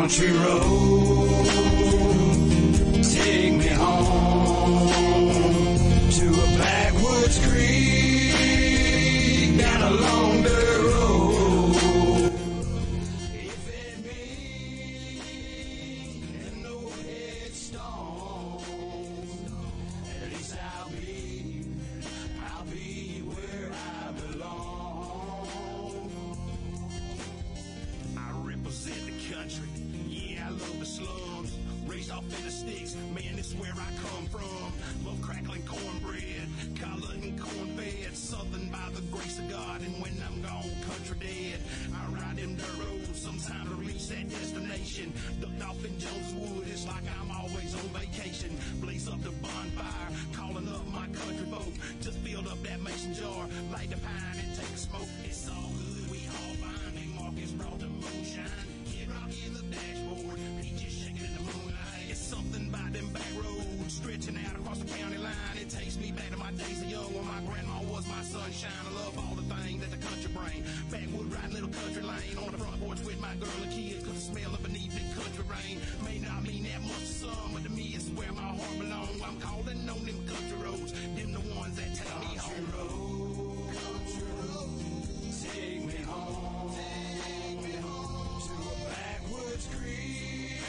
country road, take me home to a backwoods creek down a long dirt road. If it means no headstone, at least I'll be where I belong. I represent the country, yeah, I love the slums. Raised off in the sticks, man, this is where I come from. Love crackling cornbread, collar and cornfed. Southern by the grace of God, and when I'm gone, country dead. I ride them dirt roads, sometime to reach that destination. Ducked off in Jones Wood, it's like I'm always on vacation. Blaze up the bonfire, calling up my country folk. Just filled up that mason jar, light the pine and take a smoke. It's all good, we all fine. They Marcus brought the moonshine. Kid Rock in the dashboard, he just shaking in the moonlight. It's something by them back roads, stretching out across the county line. It takes me back to my days of young when my grandma was my sunshine. I love all the things that the country bring. Backwood riding little country lane on the front porch with my girl and kids, cause the smell of beneath the country rain may not mean that much to some, but to me it's where my heart belongs. I'm calling on them country roads, them the ones that take me home. Country road, take me home to a backwoods creek,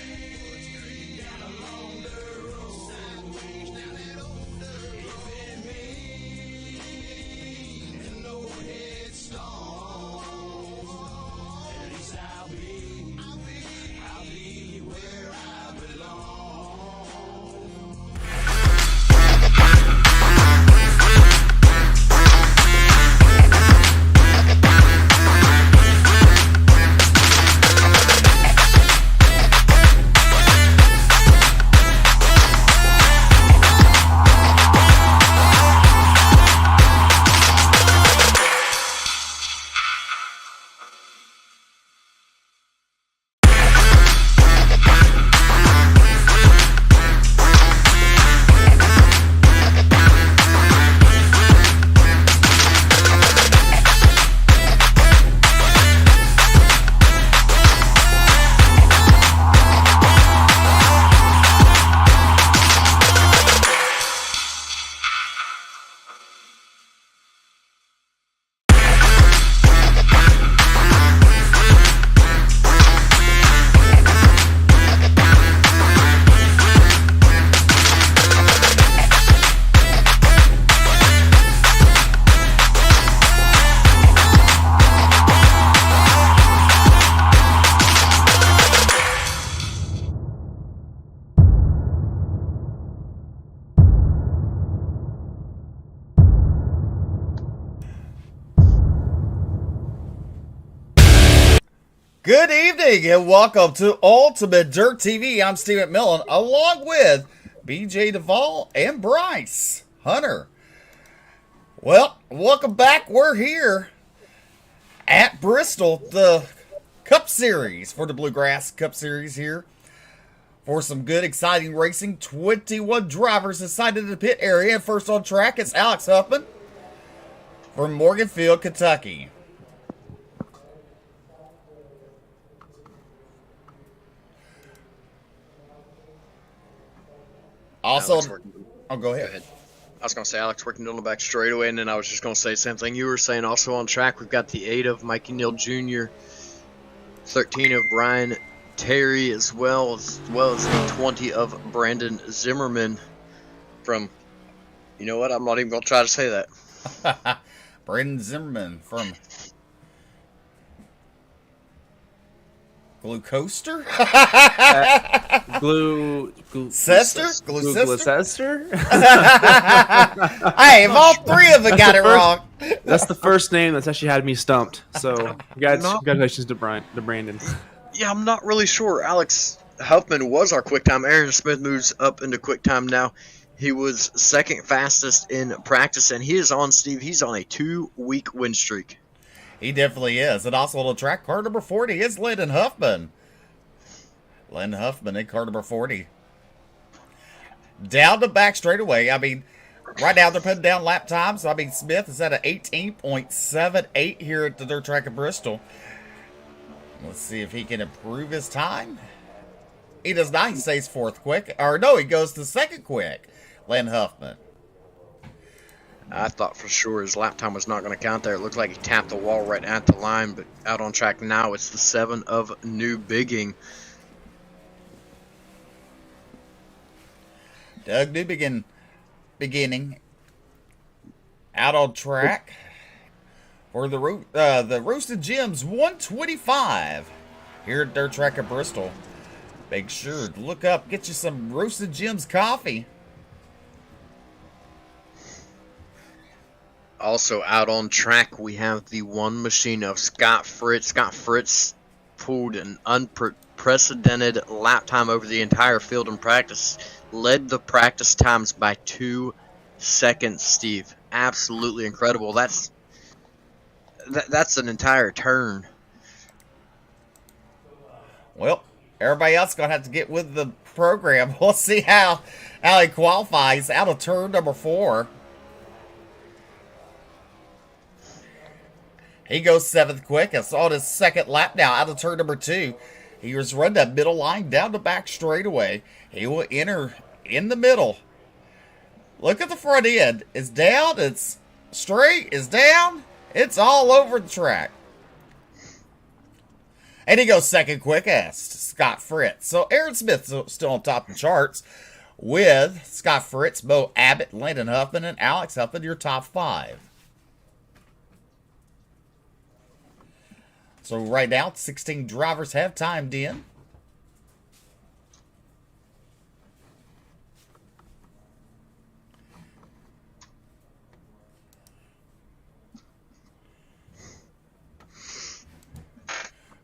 down a long dirt road, sideways down that old dirt road. If it means no headstone, at least I'll be where I belong. Good evening and welcome to Ultimate Dirt TV. I'm Steve McMillan along with BJ Duvall and Bryce Hunter. Well, welcome back. We're here at Bristol, the Cup Series for the Bluegrass Cup Series here for some good, exciting racing. 21 drivers decided in the pit area. And first on track is Alex Huffman from Morganfield, Kentucky. Also, go ahead. I was going to say Alex working down the back straightaway, and then I was just going to say the same thing you were saying. Also on track, we've got the 8 of Mikey Neal Jr., 13 of Brian Terry, as well as the 20 of Brandon Zimmerman from, you know what, I'm not even going to try to say that. Brandon Zimmerman from Glucoster? Glucester? Hey, if all three of them got it wrong. That's the first name that's actually had me stumped. So, congratulations to Brandon. Yeah, I'm not really sure. Alex Huffman was our quick time. Aaron Smith moves up into quick time now. He was second fastest in practice, and he is on, Steve. He's on a 2-week win streak. He definitely is. And also on the track, car number 40 is Landon Huffman. Landon Huffman in car number 40. Down the back straightaway. I mean, right now they're putting down lap times. I mean, Smith is at an 18.78 here at the dirt track of Bristol. Let's see if he can improve his time. He does not. He stays fourth quick. Or no, he goes to second quick. Landon Huffman. I thought for sure his lap time was not going to count there. It looked like he tapped the wall right at the line, but out on track now, it's the 7 of New Bigging. Doug Newbegin beginning out on track for the Roasted Gems 125 here at Dirt Track at Bristol. Make sure to look up, get you some Roasted Gems coffee. Also out on track, we have the one machine of Scott Fritz. Scott Fritz pulled an unprecedented lap time over the entire field in practice. Led the practice times by 2 seconds, Steve. Absolutely incredible. That's an entire turn. Well, everybody else going to have to get with the program. We'll see how he qualifies out of turn number 4. He goes 7th quickest on his second lap now out of turn number 2. He was run that middle line down the back straightaway. He will enter in the middle. Look at the front end. It's down. It's straight. It's down. It's all over the track. And he goes second quickest, Scott Fritz. So Aaron Smith still on top of the charts with Scott Fritz, Bo Abbott, Landon Huffman, and Alex Huffman, your top 5. So right now, 16 drivers have timed in.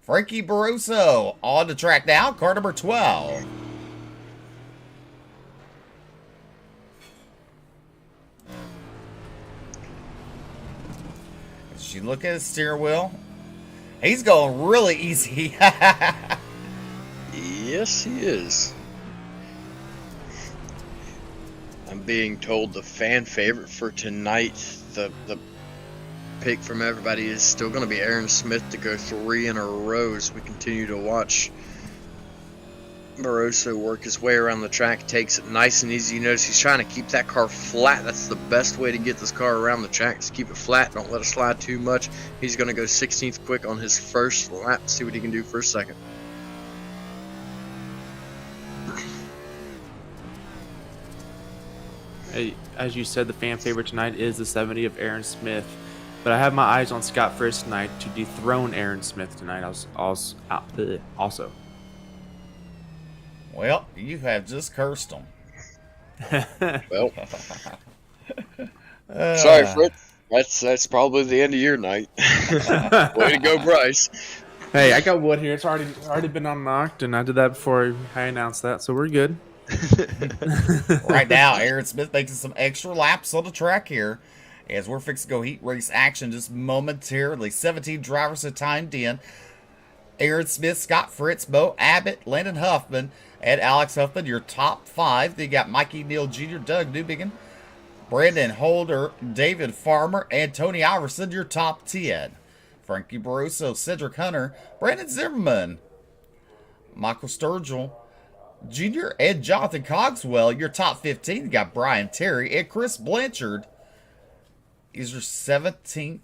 Frankie Barroso on the track now, car number 12. As you look at his steering wheel, he's going really easy. Yes, he is. I'm being told the fan favorite for tonight, the pick from everybody, is still going to be Aaron Smith to go 3 in a row as we continue to watch Barroso work his way around the track. Takes it nice and easy. You notice he's trying to keep that car flat. That's the best way to get this car around the track, is keep it flat. Don't let it slide too much. He's going to go 16th quick on his first lap. See what he can do for a second. Hey, as you said, the fan favorite tonight is the 70 of Aaron Smith. But I have my eyes on Scott Fritz tonight to dethrone Aaron Smith tonight also. Well, you have just cursed him. Well, sorry, Fritz. That's probably the end of your night. Way to go, Bryce. Hey, I got wood here. It's already been unlocked, and I did that before I announced that, so we're good. Right now, Aaron Smith making some extra laps on the track here, as we're fixing to go heat race action just momentarily. 17 drivers have timed in. Aaron Smith, Scott Fritz, Bo Abbott, Landon Huffman, and Alex Huffman, your top 5. Then you got Mikey Neal Jr., Doug Newbegin, Brandon Holder, David Farmer, and Tony Iverson, your top 10. Frankie Barroso, Cedric Hunter, Brandon Zimmerman, Michael Sturgill Jr., and Jonathan Cogswell, your top 15. You got Brian Terry and Chris Blanchard. Is your 17th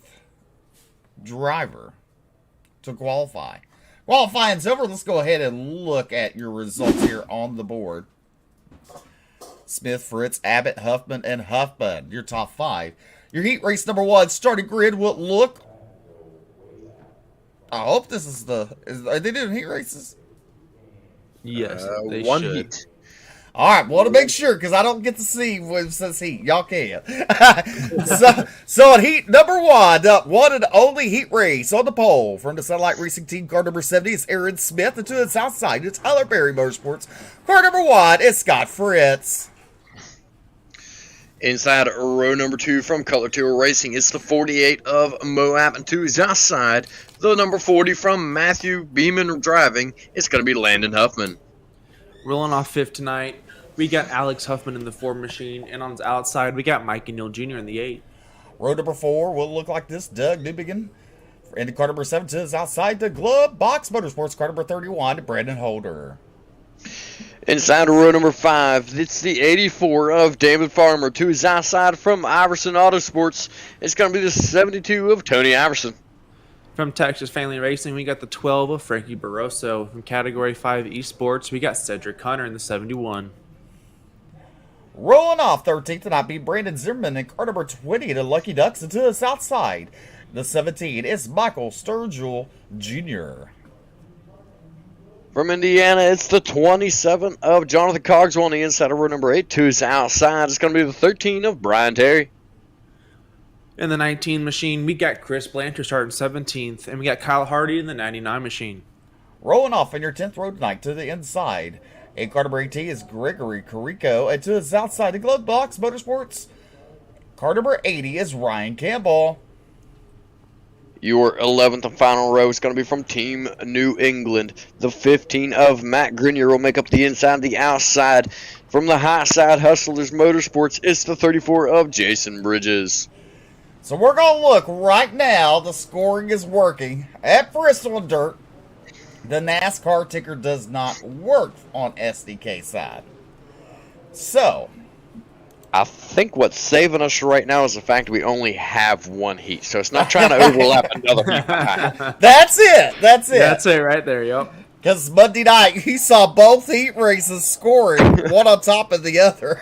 driver to qualify. Qualifying's over. Let's go ahead and look at your results here on the board. Smith, Fritz, Abbott, Huffman, and Huffman, your top 5. Your heat race number 1 starting grid will look. I hope this is are they doing heat races? Yes, they one should. heat. All right, want to make sure because I don't get to see when it says heat. Y'all can. so at heat number 1, one and only heat race on the pole from the Satellite Racing Team, car number 70 is Aaron Smith, and to the south side it's Tyler Berry Motorsports. Car number 1 is Scott Fritz. Inside row number 2 from Color Tour Racing, it's the 48 of Moab, and to his outside, the number 40 from Matthew Beeman driving, it's going to be Landon Huffman. Rolling off 5th tonight, we got Alex Huffman in the 4 machine, and on the outside, we got Mikey Neal Jr. in the 8. Row number 4 will look like this. Doug Newbegin. And the car number 7 is outside the glove box. Motorsports car number 31, Brandon Holder. Inside of row number 5, it's the 84 of David Farmer. To his outside from Iverson Autosports, it's going to be the 72 of Tony Iverson. From Texas Family Racing, we got the 12 of Frankie Barroso. From Category 5 Esports, we got Cedric Hunter in the 71. Rolling off 13th tonight, be Brandon Zimmerman in car number 20 to Lucky Ducks, and to the south side, the 17 is Michael Sturgill Jr. From Indiana, it's the 27 of Jonathan Cogswell on the inside of row number 8. To his outside, it's going to be the 13 of Brian Terry. In the 19 machine, we got Chris Blanchard starting 17th, and we got Kyle Hardy in the 99 machine. Rolling off in your 10th row tonight to the inside, in car number 18 is Gregory Carico, and to his outside, the Glove Box Motorsports, car number 80 is Ryan Campbell. Your 11th and final row is going to be from Team New England. The 15 of Matt Grenier will make up the inside, the outside. From the high side, Hustlers Motorsports, it's the 34 of Jason Bridges. So we're going to look right now. The scoring is working at Bristol and Dirt. The NASCAR ticker does not work on SDK side. So I think what's saving us right now is the fact that we only have one heat. So it's not trying to overlap another heat. that's it. That's it. That's it right there, yep. Because Monday night, he saw both heat races scoring, one on top of the other.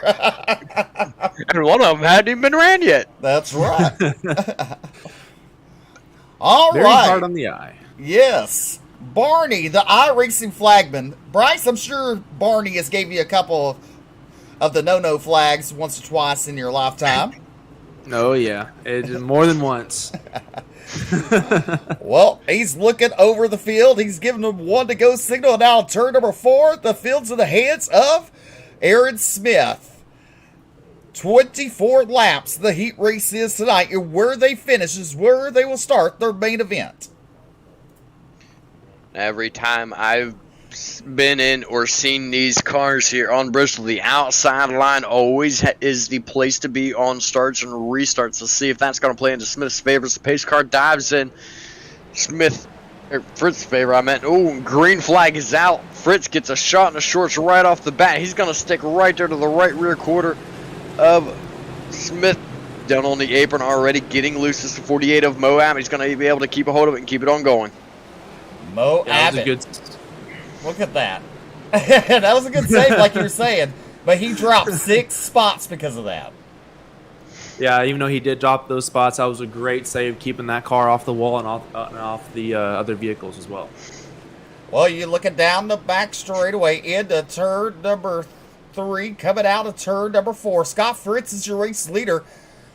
And one of them hadn't even been ran yet. That's right. All Very right. hard on the eye. Yes. Barney, the iRacing flagman. Bryce, I'm sure Barney has gave you a couple of the no-no flags once or twice in your lifetime. Oh, yeah. More than once. Well, he's looking over the field. He's giving them one to go signal. And now turn number 4, the field's in the hands of Aaron Smith. 24 laps the heat race is tonight. And where they finish is where they will start their main event. Every time I've been in or seen these cars here on Bristol, the outside line always is the place to be on starts and restarts. Let's see if that's going to play into Smith's favor. The pace car dives in. Fritz's favor, I meant. Oh, green flag is out. Fritz gets a shot in the shorts right off the bat. He's going to stick right there to the right rear quarter of Smith. Down on the apron already, getting loose. This is the 48 of Moab. He's going to be able to keep a hold of it and keep it on going. Mo Yeah, Abbott. Look at that. That was a good save, like you were saying. But he dropped 6 spots because of that. Yeah, even though he did drop those spots, that was a great save, keeping that car off the wall and off the other vehicles as well. Well, you're looking down the back straightaway into turn number 3, coming out of turn number 4. Scott Fritz is your race leader.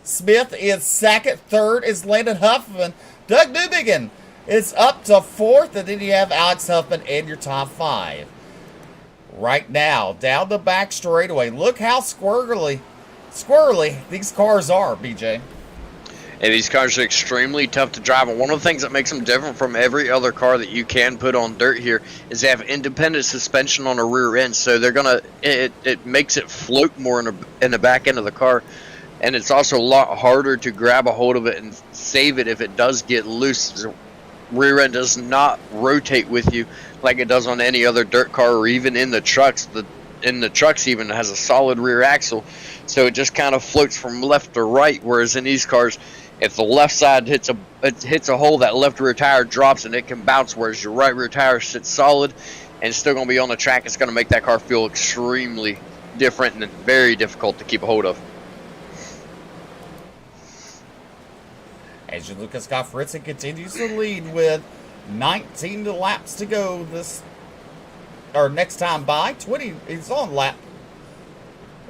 Smith is second. Third is Landon Huffman. Doug Newbegin is up to 4th, and then you have Alex Huffman in your top 5. Right now, down the back straightaway. Look how squirrely these cars are, BJ. And these cars are extremely tough to drive, and one of the things that makes them different from every other car that you can put on dirt here is they have independent suspension on the rear end, so they're gonna it makes it float more in the back end of the car, and it's also a lot harder to grab a hold of it and save it if it does get loose. The rear end does not rotate with you like it does on any other dirt car or even in the trucks. In the trucks even has a solid rear axle, so it just kind of floats from left to right, whereas in these cars, if the left side hits a hole, that left rear tire drops and it can bounce, whereas your right rear tire sits solid and it's still going to be on the track. It's going to make that car feel extremely different and very difficult to keep a hold of. As you look at Scott Fritz, it continues to lead with 19 laps to go next time by. 20, he's on lap.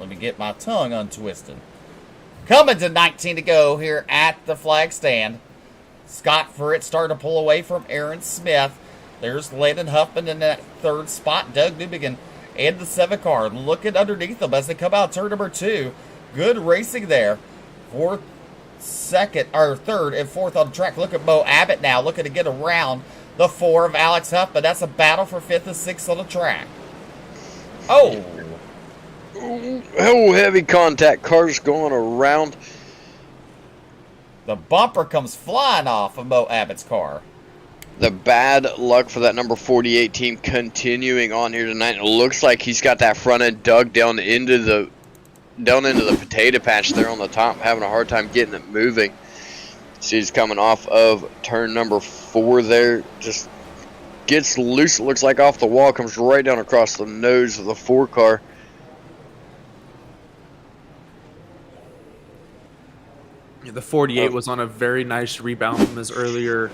Let me get my tongue untwisted. Coming to 19 to go here at the flag stand. Scott Fritz starting to pull away from Aaron Smith. There's Landon Huffman in that 3rd spot. Doug Newbegin in the 7 car. Looking underneath them as they come out turn number 2. Good racing there. 3rd and 4th on the track. Look at Mo Abbott now looking to get around the 4 of Alex Huffman. That's a battle for 5th and 6th on the track. Oh, heavy contact. Cars going around. the bumper comes flying off of Mo Abbott's car. The bad luck for that number 48 team continuing on here tonight. It looks like he's got that front end dug down into the potato patch there on the top, having a hard time getting it moving. See, he's coming off of turn number 4 there. Just gets loose, it looks like, off the wall, comes right down across the nose of the 4 car. The 48 was on a very nice rebound from his earlier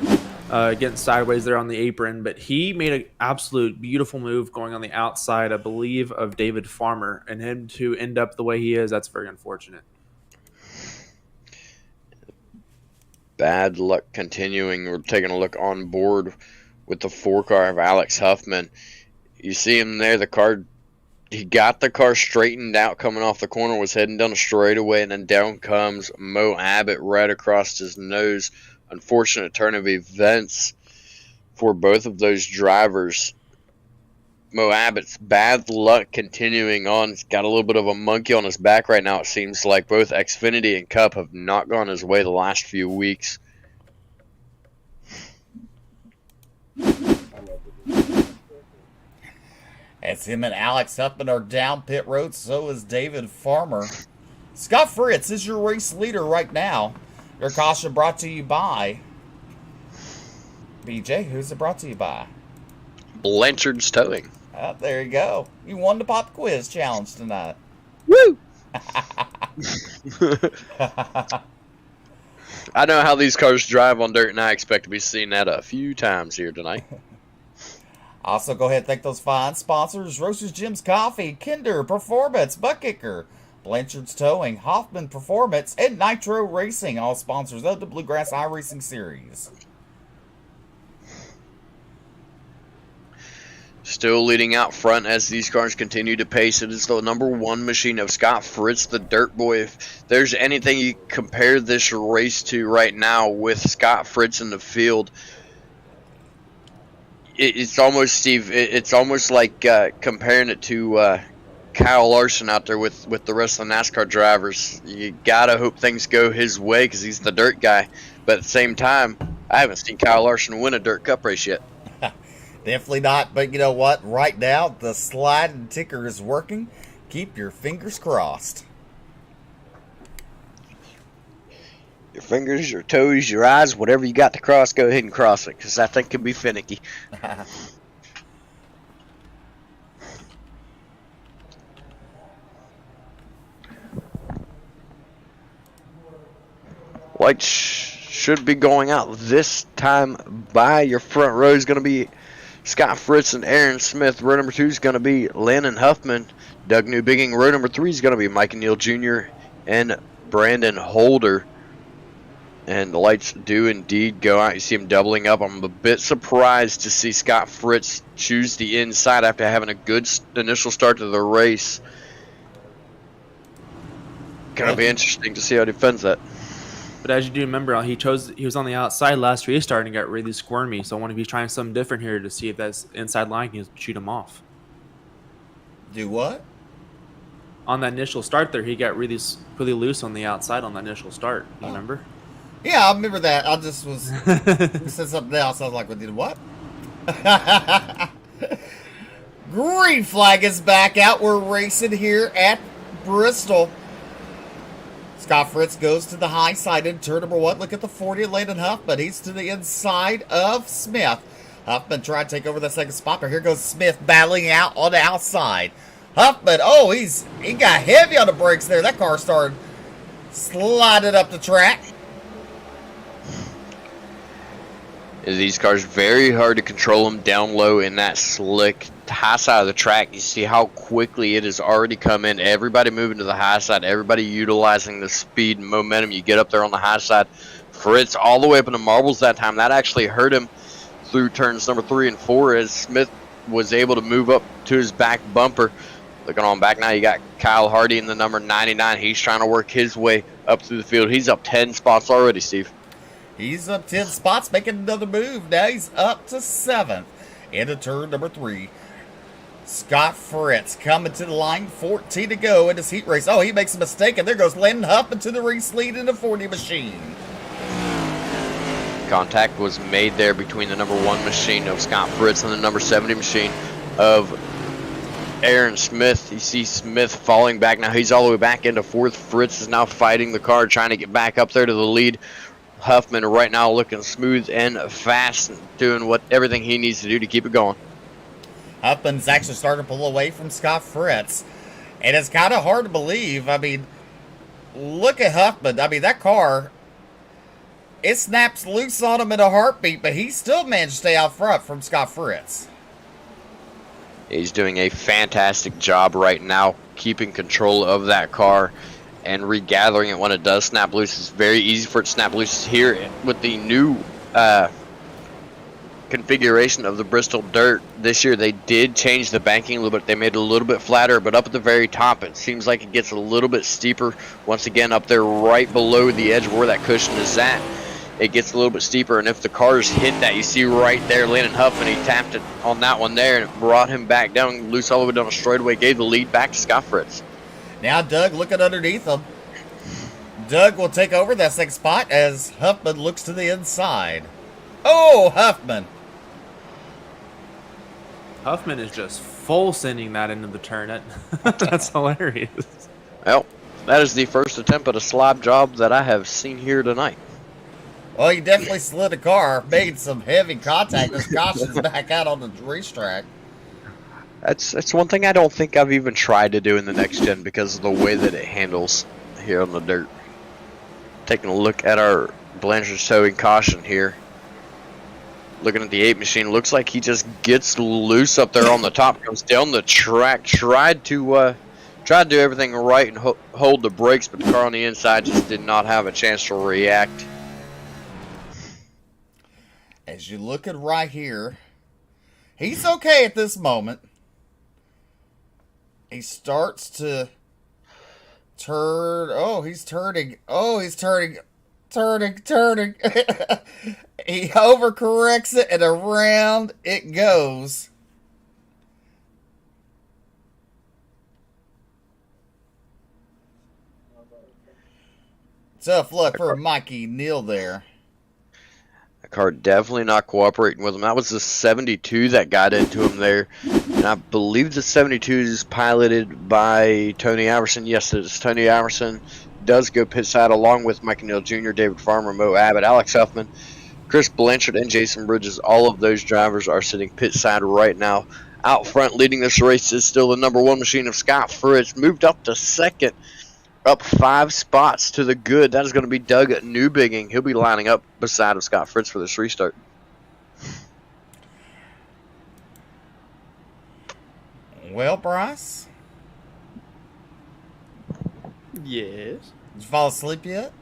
getting sideways there on the apron, but he made an absolute beautiful move going on the outside, I believe, of David Farmer, and him to end up the way he is, that's very unfortunate. Bad luck continuing. We're taking a look on board with the 4 car of Alex Huffman. You see him there, he got the car straightened out coming off the corner, was heading down a straightaway, and then down comes Mo Abbott right across his nose. Unfortunate turn of events for both of those drivers. Mo Abbott's bad luck continuing on. He's got a little bit of a monkey on his back right now. It seems like both Xfinity and Cup have not gone his way the last few weeks. As him and Alex Huffman are down pit road, so is David Farmer. Scott Fritz is your race leader right now. Your caution brought to you by BJ. Who's it brought to you by? Blanchard's Towing. There you go. You won the pop quiz challenge tonight. Woo! I know how these cars drive on dirt, and I expect to be seeing that a few times here tonight. Also, go ahead and thank those fine sponsors: Roasters Jim's Coffee, Kinder Performance, Butt Kicker, Blanchard's Towing, Hoffman Performance, and Nitro Racing, all sponsors of the Bluegrass iRacing Series. Still leading out front as these cars continue to pace. It is the number 1 machine of Scott Fritz, the Dirt Boy. If there's anything you compare this race to right now with Scott Fritz in the field, it's almost, Steve, it's almost like comparing it to Kyle Larson out there with the rest of the NASCAR drivers. You got to hope things go his way because he's the dirt guy. But at the same time, I haven't seen Kyle Larson win a dirt cup race yet. Definitely not, but you know what? Right now, the sliding ticker is working. Keep your fingers crossed. Your fingers, your toes, your eyes, whatever you got to cross, go ahead and cross it, because that thing can be finicky. Lights should be going out this time by your front row is going to be Scott Fritz and Aaron Smith. Row number 2 is going to be Landon Huffman. Doug Newbigging. Row number 3 is going to be Mike Neal Jr. and Brandon Holder. And the lights do indeed go out. You see him doubling up. I'm a bit surprised to see Scott Fritz choose the inside after having a good initial start to the race. Going to be interesting to see how he defends that. But as you do remember, he was on the outside last restart and got really squirmy. So I wonder if he's trying something different here to see if that inside line can shoot him off. Do what? On that initial start there, he got really loose on the outside on that initial start. You remember? Yeah, I remember that. I just was said something else. I was like, "What did what?" Green flag is back out. We're racing here at Bristol. Scott Fritz goes to the high side in turn number 1. Look at the 40 of Landon Huffman. He's to the inside of Smith. Huffman tried to take over the second spot, but here goes Smith battling out on the outside. Huffman, he got heavy on the brakes there. That car started sliding up the track. These cars, very hard to control them down low in that slick high side of the track. You see how quickly it has already come in. Everybody moving to the high side. Everybody utilizing the speed and momentum. You get up there on the high side. Fritz all the way up in the marbles that time. That actually hurt him through turns number 3 and 4 as Smith was able to move up to his back bumper. Looking on back now, you got Kyle Hardy in the number 99. He's trying to work his way up through the field. He's up 10 spots already, Steve. He's up 10 spots, making another move. Now he's up to 7th into turn number 3. Scott Fritz coming to the line, 14 to go in this heat race. Oh, he makes a mistake, and there goes Landon Huffman to the race lead in the 40 machine. contact was made there between the number 1 machine of Scott Fritz and the number 70 machine of Aaron Smith. You see Smith falling back. Now he's all the way back into 4th. Fritz is now fighting the car, trying to get back up there to the lead. Huffman right now looking smooth and fast, doing everything he needs to do to keep it going. Huffman's actually starting to pull away from Scott Fritz. And it's kind of hard to believe. I mean, look at Huffman. I mean, that car, it snaps loose on him in a heartbeat, but he still managed to stay out front from Scott Fritz. He's doing a fantastic job right now, keeping control of that car and regathering it when it does snap loose. It's very easy for it to snap loose here with the new configuration of the Bristol Dirt. This year they did change the banking a little bit. They made it a little bit flatter, but up at the very top it seems like it gets a little bit steeper. Once again, up there right below the edge where that cushion is at, it gets a little bit steeper, and if the cars hit that, you see right there Landon Huffman, he tapped it on that one there and it brought him back down loose all the way down a straightaway, gave the lead back to Scott Fritz. Now Doug looking underneath him. Doug will take over that 6th spot as Huffman looks to the inside. Oh, Huffman. Huffman is just full sending that into the turn. That's hilarious. Well, that is the first attempt at a slab job that I have seen here tonight. Well, he definitely slid a car, made some heavy contact. His caution's back out on the racetrack. That's one thing I don't think I've even tried to do in the next gen because of the way that it handles here on the dirt. Taking a look at our Blanchard's towing caution here. Looking at the 8 machine, looks like he just gets loose up there on the top, comes down the track, tried to do everything right and hold the brakes, but the car on the inside just did not have a chance to react. As you look at right here, he's okay at this moment. He starts to turn. Oh, he's turning. Oh, he's turning. He overcorrects it and around it goes. Tough luck for Mikey Neal there. That car definitely not cooperating with him. That was the 72 that got into him there. And I believe the 72 is piloted by Tony Iverson. Yes, it is. Tony Iverson does go pit side along with Mike Neal Jr., David Farmer, Mo Abbott, Alex Huffman, Chris Blanchard, and Jason Bridges. All of those drivers are sitting pit side right now. Out front leading this race is still the number 1 machine of Scott Fritz. Moved up to 2nd, up 5 spots to the good. That is going to be Doug Newbigging. He'll be lining up beside of Scott Fritz for this restart. Well, Bryce? Yes. Did you fall asleep yet?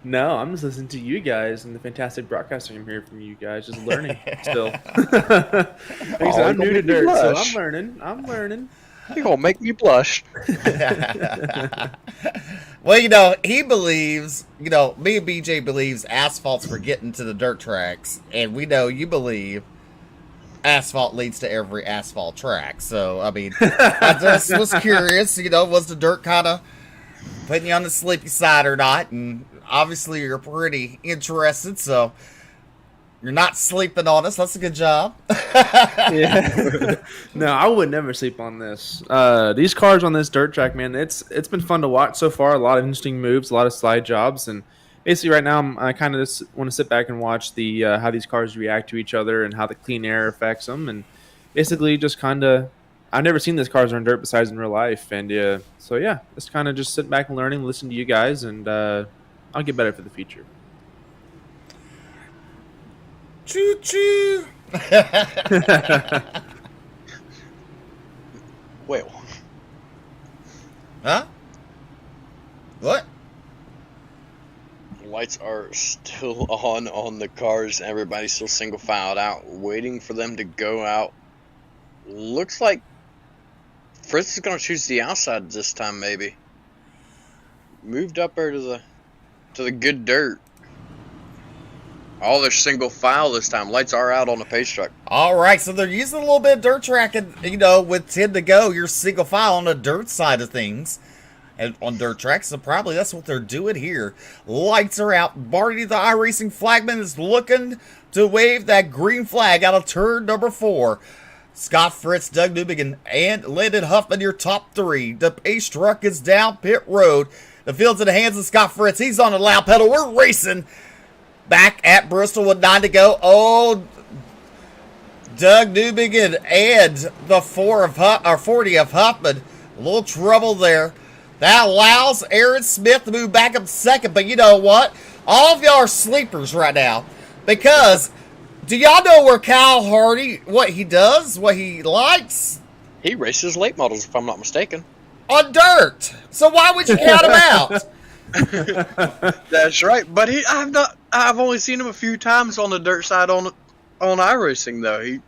No, I'm just listening to you guys and the fantastic broadcasting I'm hearing from you guys. Just learning still. Because I'm new to dirt, so I'm learning. You're going to make me blush. Well, he believes, me and BJ believes asphalt's for getting to the dirt tracks. And we know you believe asphalt leads to every asphalt track. So, I mean, I just was curious, was the dirt kind of putting you on the sleepy side or not? And obviously you're pretty interested, so you're not sleeping on us. That's a good job. Yeah. No, I would never sleep on this. These cars on this dirt track, man, it's been fun to watch so far. A lot of interesting moves, a lot of slide jobs, and basically right now I kind of just want to sit back and watch the how these cars react to each other and how the clean air affects them, and basically just kind of I've never seen these cars on dirt besides in real life, and so yeah, just kind of just sitting back and learning, listening to you guys, and I'll get better for the future. Choo choo. Well. Huh? What? Lights are still on the cars. Everybody's still single filed out, waiting for them to go out. Looks like Fritz is going to choose the outside this time, maybe. Moved up there to the good dirt. Oh, they're single file this time. Lights are out on the pace truck. All right, so they're using a little bit of dirt track, and with 10 to go, you're single file on the dirt side of things. and on dirt tracks, so probably that's what they're doing here. Lights are out. Barty, the iRacing flagman, is looking to wave that green flag out of turn number 4. Scott Fritz, Doug Newbegin, and Landon Huffman, your top 3. The pace truck is down pit road. The field's in the hands of Scott Fritz. He's on the loud pedal. We're racing back at Bristol with 9 to go. Oh, Doug Newbegin and the 40 of Huffman. A little trouble there. That allows Aaron Smith to move back up second. But you know what? All of y'all are sleepers right now. Because, do y'all know where Kyle Hardy, what he does, what he likes? He races late models, if I'm not mistaken. On dirt. So why would you count him out? That's right. But I've only seen him a few times on the dirt side on iRacing though.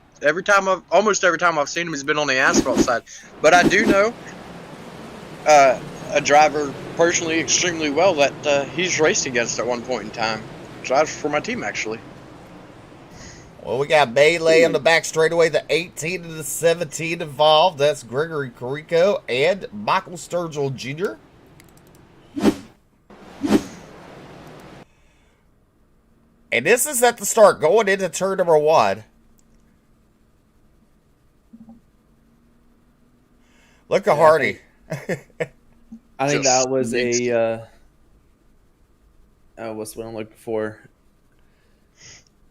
Almost every time I've seen him, he's been on the asphalt side. But I do know a driver personally extremely well that he's raced against at one point in time. Drives for my team, actually. Well, we got Melee on the back straightaway, the 18 and the 17 involved. That's Gregory Carico and Michael Sturgill Jr. And this is at the start, going into turn number 1. Look at Hardy. I think that was what's what I'm looking for.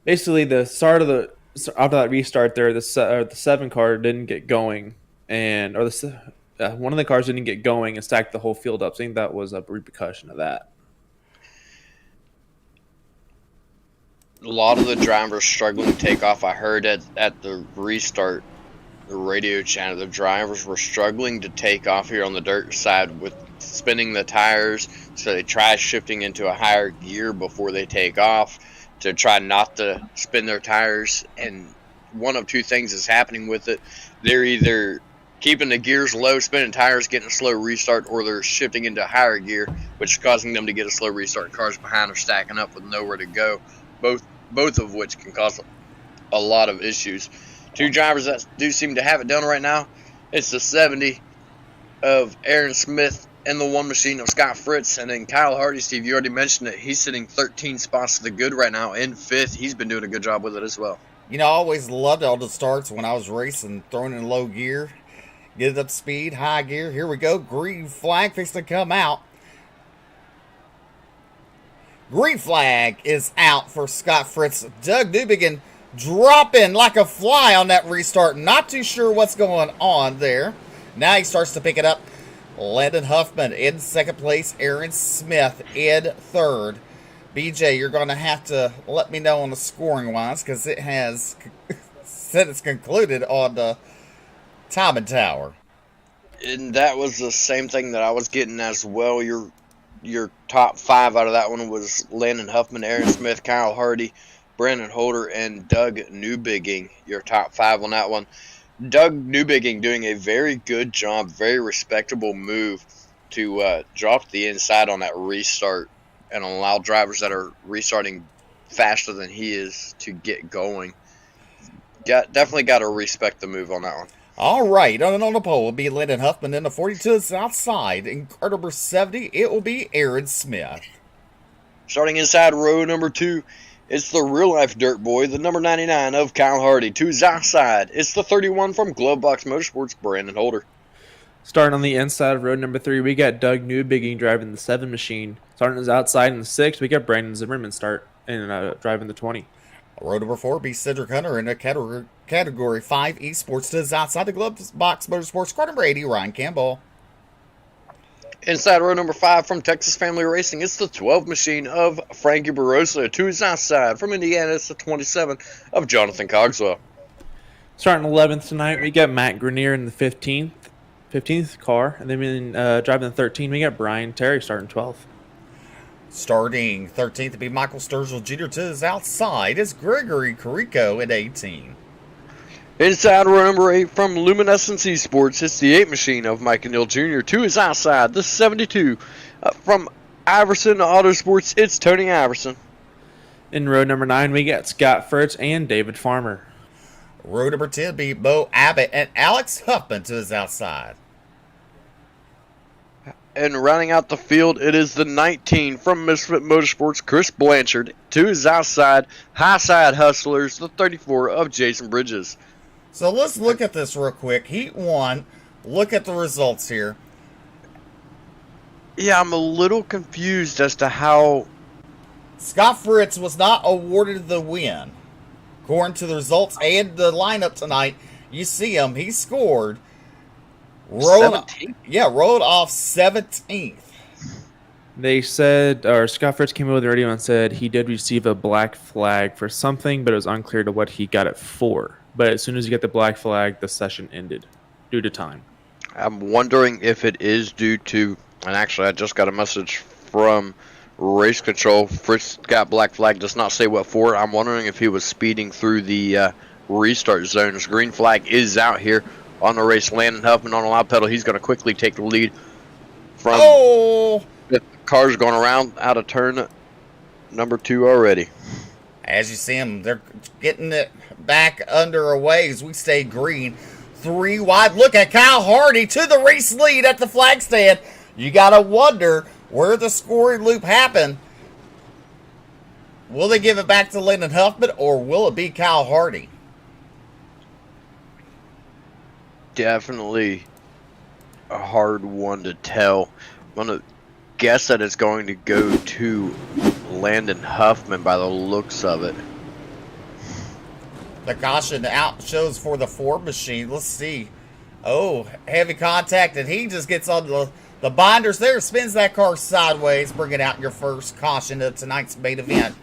Basically, the start of after that restart there, the 7 car didn't get going, one of the cars didn't get going and stacked the whole field up. So I think that was a repercussion of that. A lot of the drivers struggling to take off. I heard at the restart, the radio channel, the drivers were struggling to take off here on the dirt side with spinning the tires. So they try shifting into a higher gear before they take off to try not to spin their tires. And one of two things is happening with it. They're either keeping the gears low, spinning tires, getting a slow restart, or they're shifting into higher gear, which is causing them to get a slow restart. Cars behind are stacking up with nowhere to go. Both of which can cause a lot of issues. 2 drivers that do seem to have it done right now. It's the 70 of Aaron Smith and the 1 machine of Scott Fritz. And then Kyle Hardy, Steve, you already mentioned it. He's sitting 13 spots to the good right now in 5th. He's been doing a good job with it as well. You know, I always loved all the starts when I was racing, throwing in low gear, get it up to speed, high gear. Here we go. Green flag fixing to come out. Green flag is out for Scott Fritz. Doug Newbegin dropping like a fly on that restart. Not too sure what's going on there. Now he starts to pick it up. Landon Huffman in second place. Aaron Smith in third. BJ, you're going to have to let me know on the scoring wise because it has said it's concluded on the timing tower. And that was the same thing that I was getting as well. Your top 5 out of that one was Landon Huffman, Aaron Smith, Kyle Hardy, Brandon Holder, and Doug Newbegin. Your top 5 on that one. Doug Newbegin doing a very good job, very respectable move to drop the inside on that restart and allow drivers that are restarting faster than he is to get going. Definitely got to respect the move on that one. All right, on the pole will be Landon Huffman. In the 42 is outside. In car number 70, it will be Aaron Smith. Starting inside row number 2, it's the real-life dirt boy, the number 99 of Kyle Hardy. To his outside, it's the 31 from Glovebox Motorsports, Brandon Holder. Starting on the inside of road number 3, we got Doug Newbegin driving the 7 machine. Starting his outside in the 6, we got Brandon Zimmerman driving the 20. Row number 4 be Cedric Hunter in a category 5 esports to his outside the Glovebox Motorsports. Car number 80, Ryan Campbell. Inside row number 5 from Texas Family Racing, it's the 12 machine of Frankie Barossa. To his outside from Indiana, it's the 27 of Jonathan Cogswell. Starting 11th tonight, we got Matt Grenier in the 15th car. And then driving the 13, we got Brian Terry starting 12th. Starting 13th to be Michael Sturgill Jr. To his outside is Gregory Carico at 18. Inside row number 8 from Luminescence Esports, it's the 8 machine of Mike Neal Jr. To his outside, the 72 from Iverson Autosports, it's Tony Iverson. In row number 9, we got Scott Fritz and David Farmer. Row number 10 be Bo Abbott and Alex Huffman to his outside. And rounding out the field, it is the 19 from Misfit Motorsports, Chris Blanchard. To his outside, high side hustlers, the 34 of Jason Bridges. So let's look at this real quick. Heat 1, look at the results here. Yeah, I'm a little confused as to how... Scott Fritz was not awarded the win. According to the results and the lineup tonight, you see him, he scored. Rolled off 17th. They said, or Scott Fritz came over the radio and said he did receive a black flag for something, but it was unclear to what he got it for. But as soon as you get the black flag, the session ended due to time. I'm wondering if it is due to, and actually I just got a message from Race Control. Fritz got black flag, does not say what for. I'm wondering if he was speeding through the restart zones. Green flag is out here on the race. Landon Huffman on a loud pedal. He's going to quickly take the lead from the cars going around out of turn number 2 already. As you see them, they're getting it back under away as we stay green. 3 wide. Look at Kyle Hardy to the race lead at the flag stand. You got to wonder where the scoring loop happened. Will they give it back to Landon Huffman or will it be Kyle Hardy? Definitely a hard one to tell. I'm going to guess that it's going to go to Landon Huffman by the looks of it. The caution out shows for the Ford machine. Let's see. Oh, heavy contact, and he just gets on the binders there, spins that car sideways, bringing out your first caution of tonight's main event.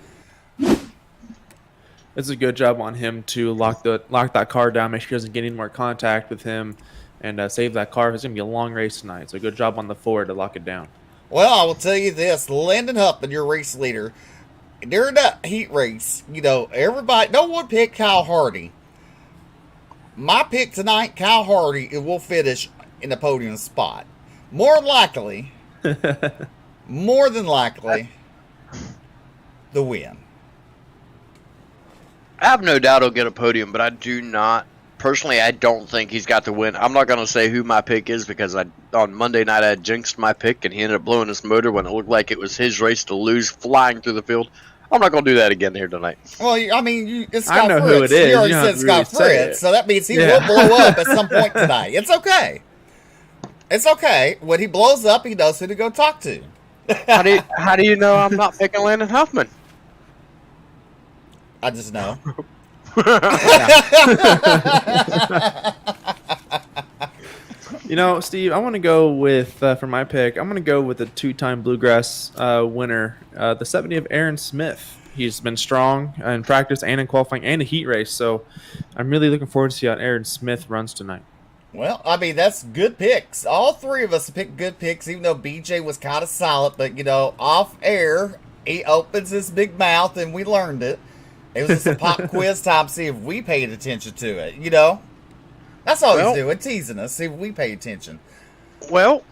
It's a good job on him to lock that car down, make sure he doesn't get any more contact with him, and save that car. It's going to be a long race tonight, so good job on the Ford to lock it down. Well, I will tell you this, Landon Huffman, your race leader, during that heat race, you know, everybody, no one picked Kyle Hardy. My pick tonight, Kyle Hardy, it will finish in the podium spot. More than likely, the win. I have no doubt he'll get a podium, but I do not. Personally, I don't think he's got the win. I'm not going to say who my pick is because on Monday night I jinxed my pick and he ended up blowing his motor when it looked like it was his race to lose, flying through the field. I'm not going to do that again here tonight. Well, I mean, it's Scott I know Fritz. who it is. You already You said Scott Fritz, so that means he will blow up at some point tonight. It's okay. It's okay. When he blows up, he knows who to go talk to. How do you know I'm not picking Landon Huffman? I just know. You know, Steve, I want to go with, for my pick, I'm going to go with the 2-time Bluegrass winner, the 70 of Aaron Smith. He's been strong in practice and in qualifying and a heat race, so I'm really looking forward to see how Aaron Smith runs tonight. Well, I mean, that's good picks. All three of us picked good picks, even though BJ was kind of silent. But, you know, off air, he opens his big mouth, and we learned it. It was just a pop quiz time, see if we paid attention to it, you know? That's all he's doing, teasing us, see if we pay attention. Well,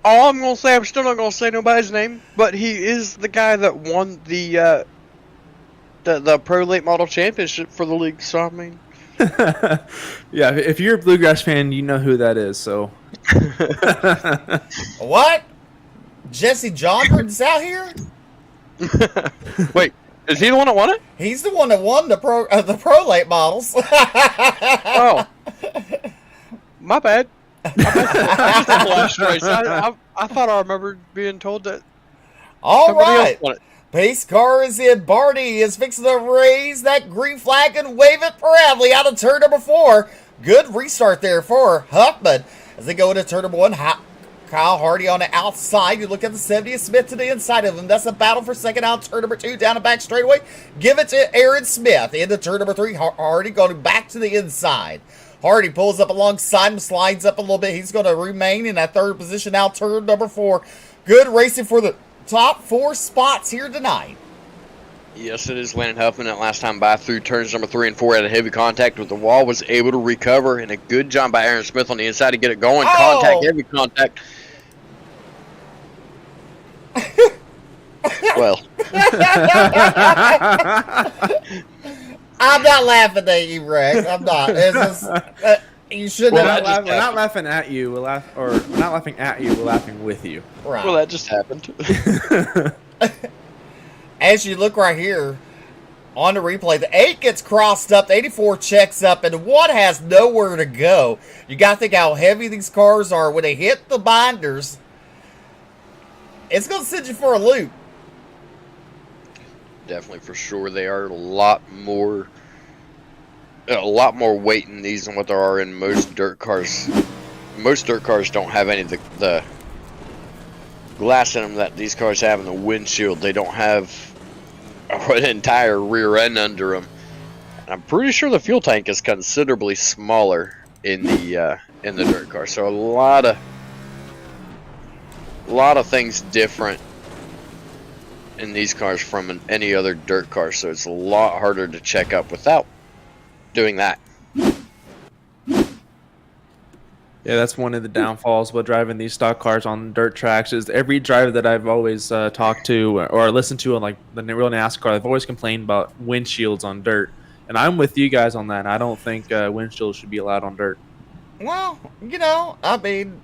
all I'm going to say, I'm still not going to say nobody's name, but he is the guy that won the Pro Late Model Championship for the league, so I mean... Yeah, if you're a Bluegrass fan, you know who that is, so... What? Jesse Jondren's out here? Wait, is he the one that won it? He's the one that won the Pro Late Models. Oh. My bad. I thought I remembered being told that somebody else won it. Pace car is in. Barney is fixing to raise that green flag and wave it proudly out of turn number 4. Good restart there for Huffman. As they go into turn number 1, Kyle Hardy on the outside. You look at the 70th Smith to the inside of him. That's a battle for second out. Turn number 2 down the back straightaway. Give it to Aaron Smith. Into turn number 3, Hardy going back to the inside. Hardy pulls up alongside him, slides up a little bit. He's going to remain in that third position now. Turn number 4. Good racing for the top 4 spots here tonight. Yes, it is Landon Huffman that last time by through turns number 3 and 4 had a heavy contact with the wall, was able to recover, and a good job by Aaron Smith on the inside to get it going. Oh. Heavy contact. Well. I'm not laughing at you, Rex. I'm not. It's just, You shouldn't Well, have. We're not laughing at you. We're not laughing at you. We're laughing with you. Right. Well, that just happened. As you look right here on the replay, the 8 gets crossed up, the 84 checks up, and the 1 has nowhere to go. You got to think how heavy these cars are. When they hit the binders, it's going to send you for a loop. Definitely, for sure. They are a lot more weight in these than what there are in most dirt cars. Most dirt cars don't have any of the glass in them that these cars have in the windshield. They don't have an entire rear end under them. And I'm pretty sure the fuel tank is considerably smaller in the dirt car. So a lot of things different in these cars from any other dirt car. So it's a lot harder to check up without doing that. Yeah, that's one of the downfalls about driving these stock cars on dirt tracks. Is every driver that I've always talked to or listened to on like the real NASCAR, they've always complained about windshields on dirt. And I'm with you guys on that. I don't think windshields should be allowed on dirt. Well, I mean,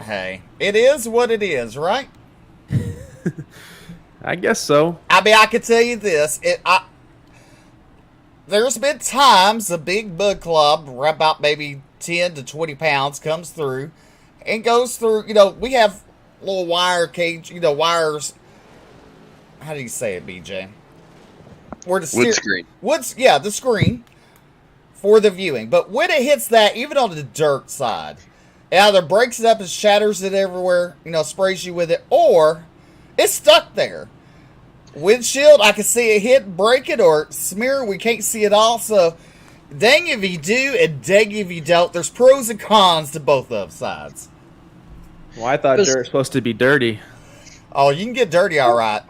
hey, it is what it is, right? I guess so. I mean, I can tell you this. There's been times a big bug club, about maybe 10 to 20 pounds, comes through and goes through, we have little wire cage, wires. How do you say it, BJ? Where the Wood screen. The screen for the viewing. But when it hits that, even on the dirt side, it either breaks it up and shatters it everywhere, sprays you with it, or it's stuck there. Windshield, I can see it hit, break it, or smear. We can't see it all. So, dang if you do, and dang if you don't. There's pros and cons to both of sides. Well, I thought dirt was supposed to be dirty. Oh, you can get dirty, all right.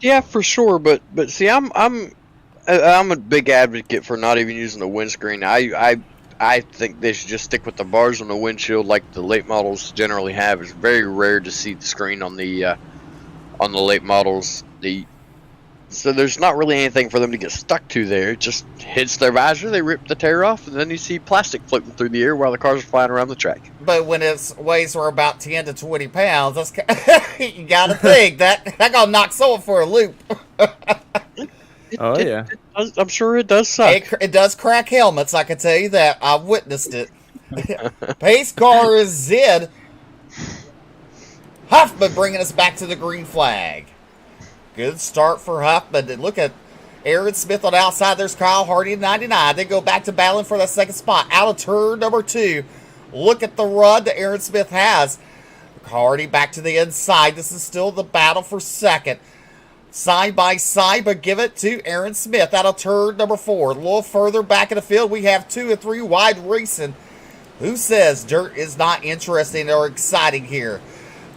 Yeah, for sure. But see, I'm a big advocate for not even using the windscreen. I think they should just stick with the bars on the windshield like the late models generally have. It's very rare to see the screen on the late models. So there's not really anything for them to get stuck to there. It just hits their visor, they rip the tear off, and then you see plastic floating through the air while the cars are flying around the track. But when its weighs for about 10 to 20 pounds, that's you got to think that gonna knock someone for a loop. Yeah. I'm sure it does suck. It does crack helmets, I can tell you that. I've witnessed it. Pace car is Zed. Huffman bringing us back to the green flag. Good start for Huffman. And look at Aaron Smith on the outside. There's Kyle Hardy at 99. They go back to battling for that second spot. Out of turn number 2. Look at the run that Aaron Smith has. Hardy back to the inside. This is still the battle for second. Side by side, but give it to Aaron Smith out of turn number 4. A little further back in the field, we have 2 and 3 wide racing. Who says dirt is not interesting or exciting here?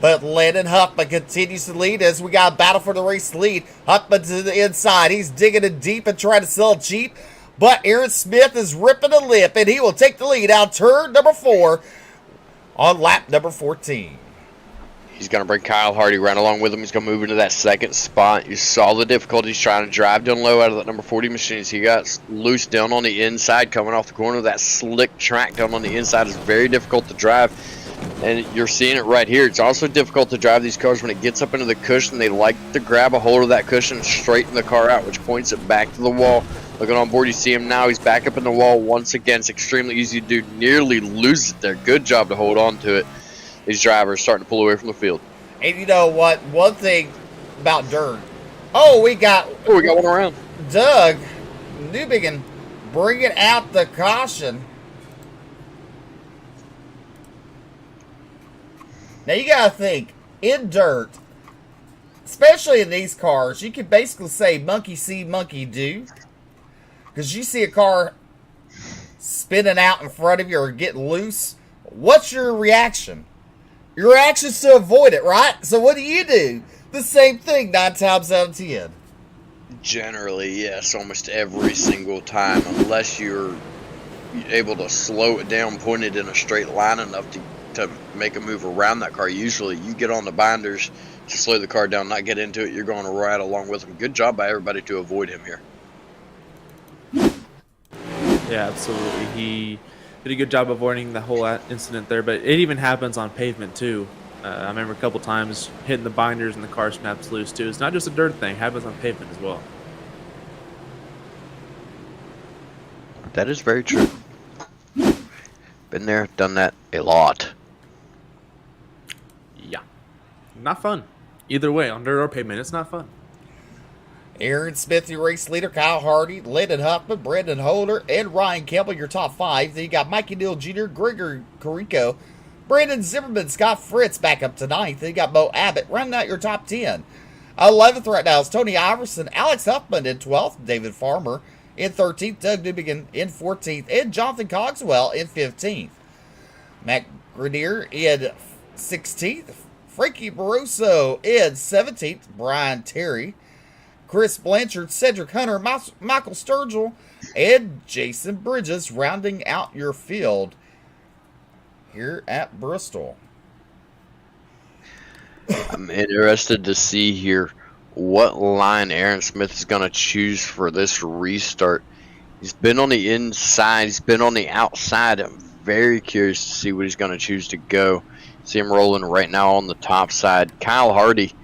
But Landon Huffman continues to lead as we got a battle for the race lead. Huffman to the inside. He's digging it deep and trying to sell it cheap. But Aaron Smith is ripping a lip, and he will take the lead out turn number 4 on lap number 14. He's going to bring Kyle Hardy right along with him. He's going to move into that second spot. You saw the difficulties trying to drive down low out of that number 40 machine. He got loose down on the inside coming off the corner. That slick track down on the inside is very difficult to drive. And you're seeing it right here. It's also difficult to drive these cars when it gets up into the cushion. They like to grab a hold of that cushion and straighten the car out, which points it back to the wall. Looking on board, you see him now. He's back up in the wall once again. It's extremely easy to do. Nearly loses it there. Good job to hold on to it. These drivers starting to pull away from the field. And you know what? One thing about dirt. Oh, we got one around. Doug Newbigin bringing out the caution. Now you gotta think, in dirt, especially in these cars, you can basically say monkey see, monkey do. Because you see a car spinning out in front of you or getting loose, what's your reaction? Your reaction is to avoid it, right? So what do? The same thing 9 times out of 10. Generally, yes, almost every single time, unless you're able to slow it down, point it in a straight line enough to make a move around that car. Usually you get on the binders to slow the car down, not get into it. You're going right along with him. Good job by everybody to avoid him here. Yeah, absolutely. did a good job avoiding the whole incident there. But it even happens on pavement too. I remember a couple times hitting the binders and the car snaps loose too. It's not just a dirt thing; it happens on pavement as well. That is very true. Been there, done that a lot. Yeah, not fun. Either way, on dirt or pavement, it's not fun. Aaron Smith, your race leader, Kyle Hardy, Landon Huffman, Brendan Holder, and Ryan Campbell, your top 5. Then you got Mikey Neal Jr., Gregory Carico, Brandon Zimmerman, Scott Fritz back up to 9th. Then you got Mo Abbott running out your top 10. 11th right now is Tony Iverson, Alex Huffman in 12th, David Farmer in 13th, Doug Newbegin in 14th, and Jonathan Cogswell in 15th. Matt Grenier in 16th, Frankie Barroso in 17th, Brian Terry, Chris Blanchard, Cedric Hunter, Michael Sturgill, and Jason Bridges rounding out your field here at Bristol. I'm interested to see here what line Aaron Smith is going to choose for this restart. He's been on the inside. He's been on the outside. I'm very curious to see what he's going to choose to go. See him rolling right now on the top side. Kyle Hardy.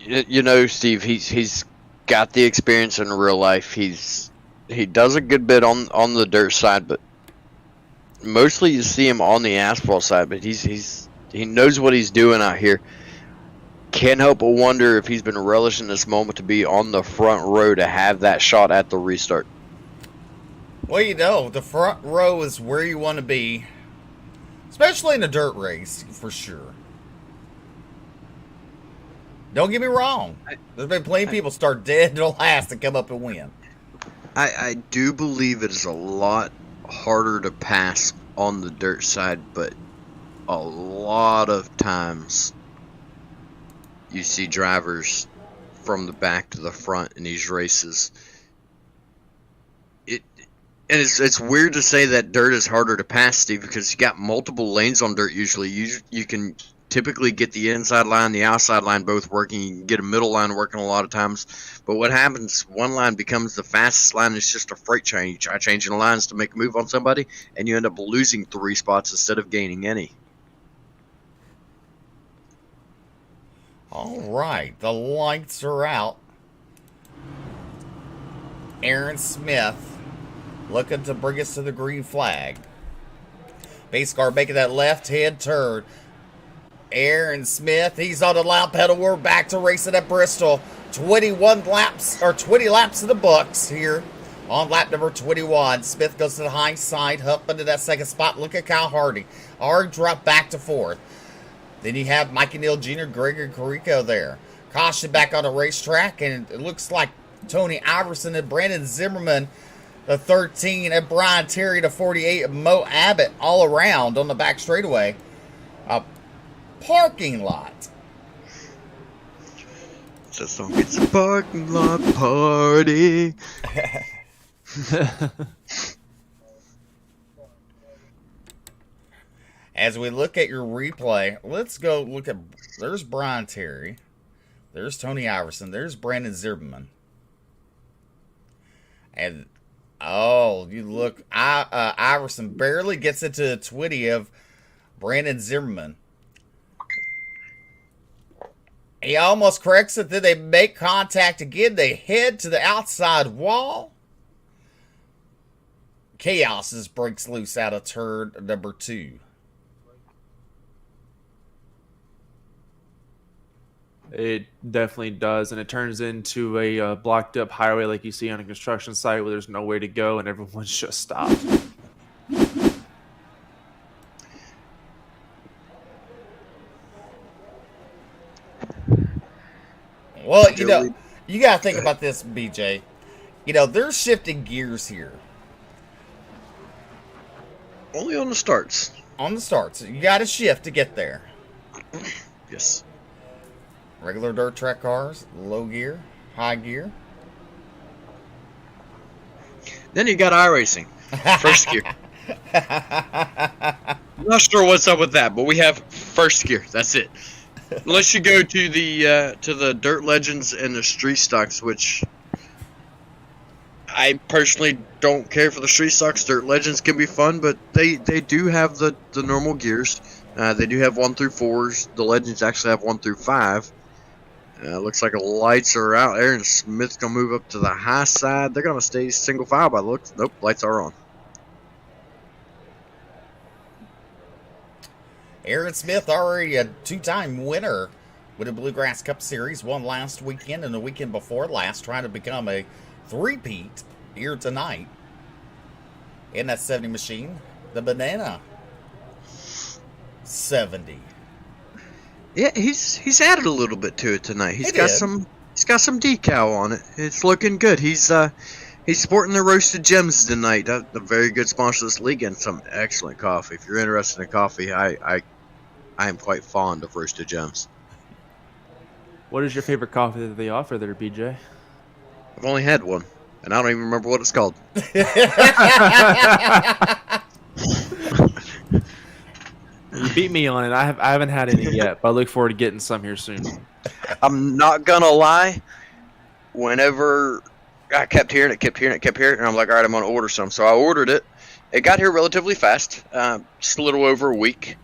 You know, Steve, he's got the experience in real life. He does a good bit on the dirt side, but mostly you see him on the asphalt side. But he knows what he's doing out here. Can't help but wonder if he's been relishing this moment to be on the front row to have that shot at the restart. Well, you know, the front row is where you want to be, especially in a dirt race, for sure. Don't get me wrong. There's been plenty of people start dead to last and come up and win. I do believe it is a lot harder to pass on the dirt side, but a lot of times you see drivers from the back to the front in these races. And it's weird to say that dirt is harder to pass, Steve, because you got multiple lanes on dirt usually. You can typically get the inside line, the outside line both working. You can get a middle line working a lot of times. But what happens, one line becomes the fastest line. It's just a freight train. You try changing lines to make a move on somebody, and you end up losing 3 spots instead of gaining any. All right, the lights are out. Aaron Smith looking to bring us to the green flag. Base car making that left-hand turn. Aaron Smith, he's on the lap pedal. We're back to racing at Bristol. 20 laps in the books here on lap number 21. Smith goes to the high side, Huffman to that second spot. Look at Kyle Hardy. Hardy dropped back to 4th. Then you have Mikey Neal Jr., Gregory Carico there. Caution back on the racetrack, and it looks like Tony Iverson and Brandon Zimmerman, the 13, and Brian Terry, the 48, and Mo Abbott all around on the back straightaway. Parking lot. So it's a parking lot party. As we look at your replay, let's go look at. There's Brian Terry. There's Tony Iverson. There's Brandon Zimmerman. And you look. Iverson barely gets into the twitty of Brandon Zimmerman. He almost corrects it. Then they make contact again. They head to the outside wall. Chaos breaks loose out of turn number 2. It definitely does, and it turns into a blocked up highway like you see on a construction site where there's no way to go and everyone's just stopped. Well, you know, you got to think about this, BJ. You know, they're shifting gears here. Only on the starts. On the starts. You got to shift to get there. Yes. Regular dirt track cars, low gear, high gear. Then you got iRacing. First gear. I'm not sure what's up with that, but we have first gear. That's it. Unless you go to the Dirt Legends and the Street Stocks, which I personally don't care for the street stocks. Dirt Legends can be fun, but they do have the normal gears. They do have 1 through 4s. The Legends actually have 1 through 5. Looks like the lights are out. Aaron Smith's going to move up to the high side. They're going to stay single file by the looks. Nope, lights are on. Aaron Smith, already a 2-time winner with the Bluegrass Cup Series, won last weekend and the weekend before last, trying to become a three-peat here tonight. In that 70 machine, the Banana 70. Yeah, he's added a little bit to it tonight. He's got some decal on it. It's looking good. He's sporting the Roasted Gems tonight. A very good sponsor of this league and some excellent coffee. If you're interested in coffee, I am quite fond of Roasted Gems. What is your favorite coffee that they offer there, BJ? I've only had one, and I don't even remember what it's called. You beat me on it. I haven't had any yet, but I look forward to getting some here soon. I'm not gonna lie. Whenever I kept hearing it, and I'm like, all right, I'm gonna order some. So I ordered it. It got here relatively fast, just a little over a week.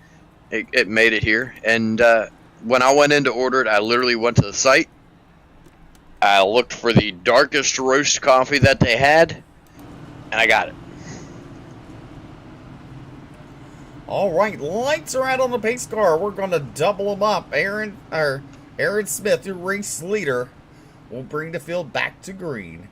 It made it here, and when I went in to order it, I literally went to the site. I looked for the darkest roast coffee that they had, and I got it. All right, lights are out on the pace car. We're going to double them up. Aaron Smith, your race leader, will bring the field back to green.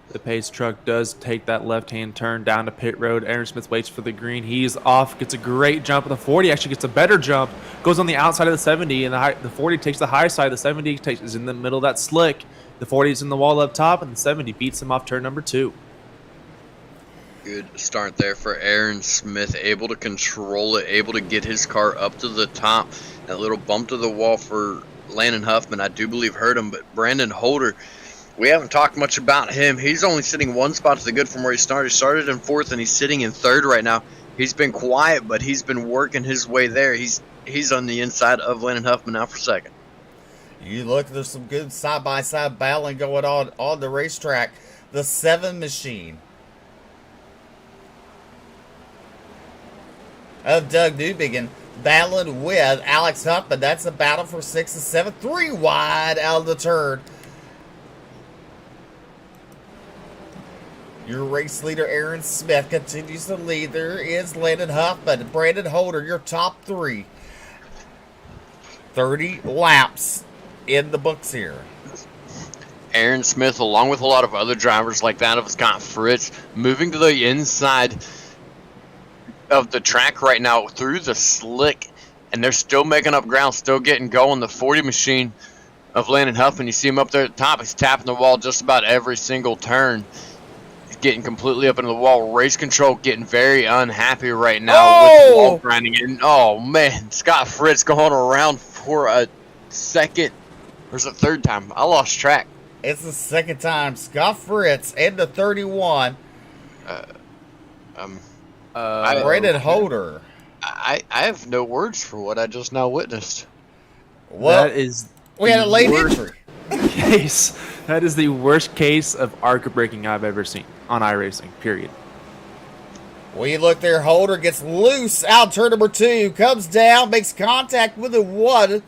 The pace truck does take that left-hand turn down to pit road. Aaron Smith waits for the green. He's off, gets a great jump. The 40 actually gets a better jump. Goes on the outside of the 70, and the 40 takes the high side. The 70 is in the middle of that slick. The 40 is in the wall up top, and the 70 beats him off turn number 2. Good start there for Aaron Smith. Able to control it, able to get his car up to the top. That little bump to the wall for Landon Huffman, I do believe, hurt him, but Brandon Holder, we haven't talked much about him. He's only sitting one spot to the good from where he started. He started in 4th, and he's sitting in 3rd right now. He's been quiet, but he's been working his way there. He's on the inside of Landon Huffman now for 2nd. You look, there's some good side-by-side battling going on the racetrack. The 7 machine of Doug Newbigin battling with Alex Huffman. That's a battle for 6th and 7th. 3 wide out of the turn. Your race leader, Aaron Smith, continues to lead. There is Landon Huffman, Brandon Holder, your top 3. 30 laps in the books here. Aaron Smith, along with a lot of other drivers like that of Scott Fritz, moving to the inside of the track right now through the slick, and they're still making up ground, still getting going. The 40 machine of Landon Huffman, you see him up there at the top. He's tapping the wall just about every single turn. Getting completely up into the wall. Race control getting very unhappy right now with the wall grinding. And oh man, Scott Fritz going around for a second. Or is it 3rd time? I lost track. It's the 2nd time. Scott Fritz and the 31. Brandon Holder. I have no words for what I just now witnessed. Well, we had a late entry. Case. That is the worst case of arc breaking I've ever seen on iRacing, period. We look there. Holder gets loose out turn number 2. Comes down, makes contact with the 1.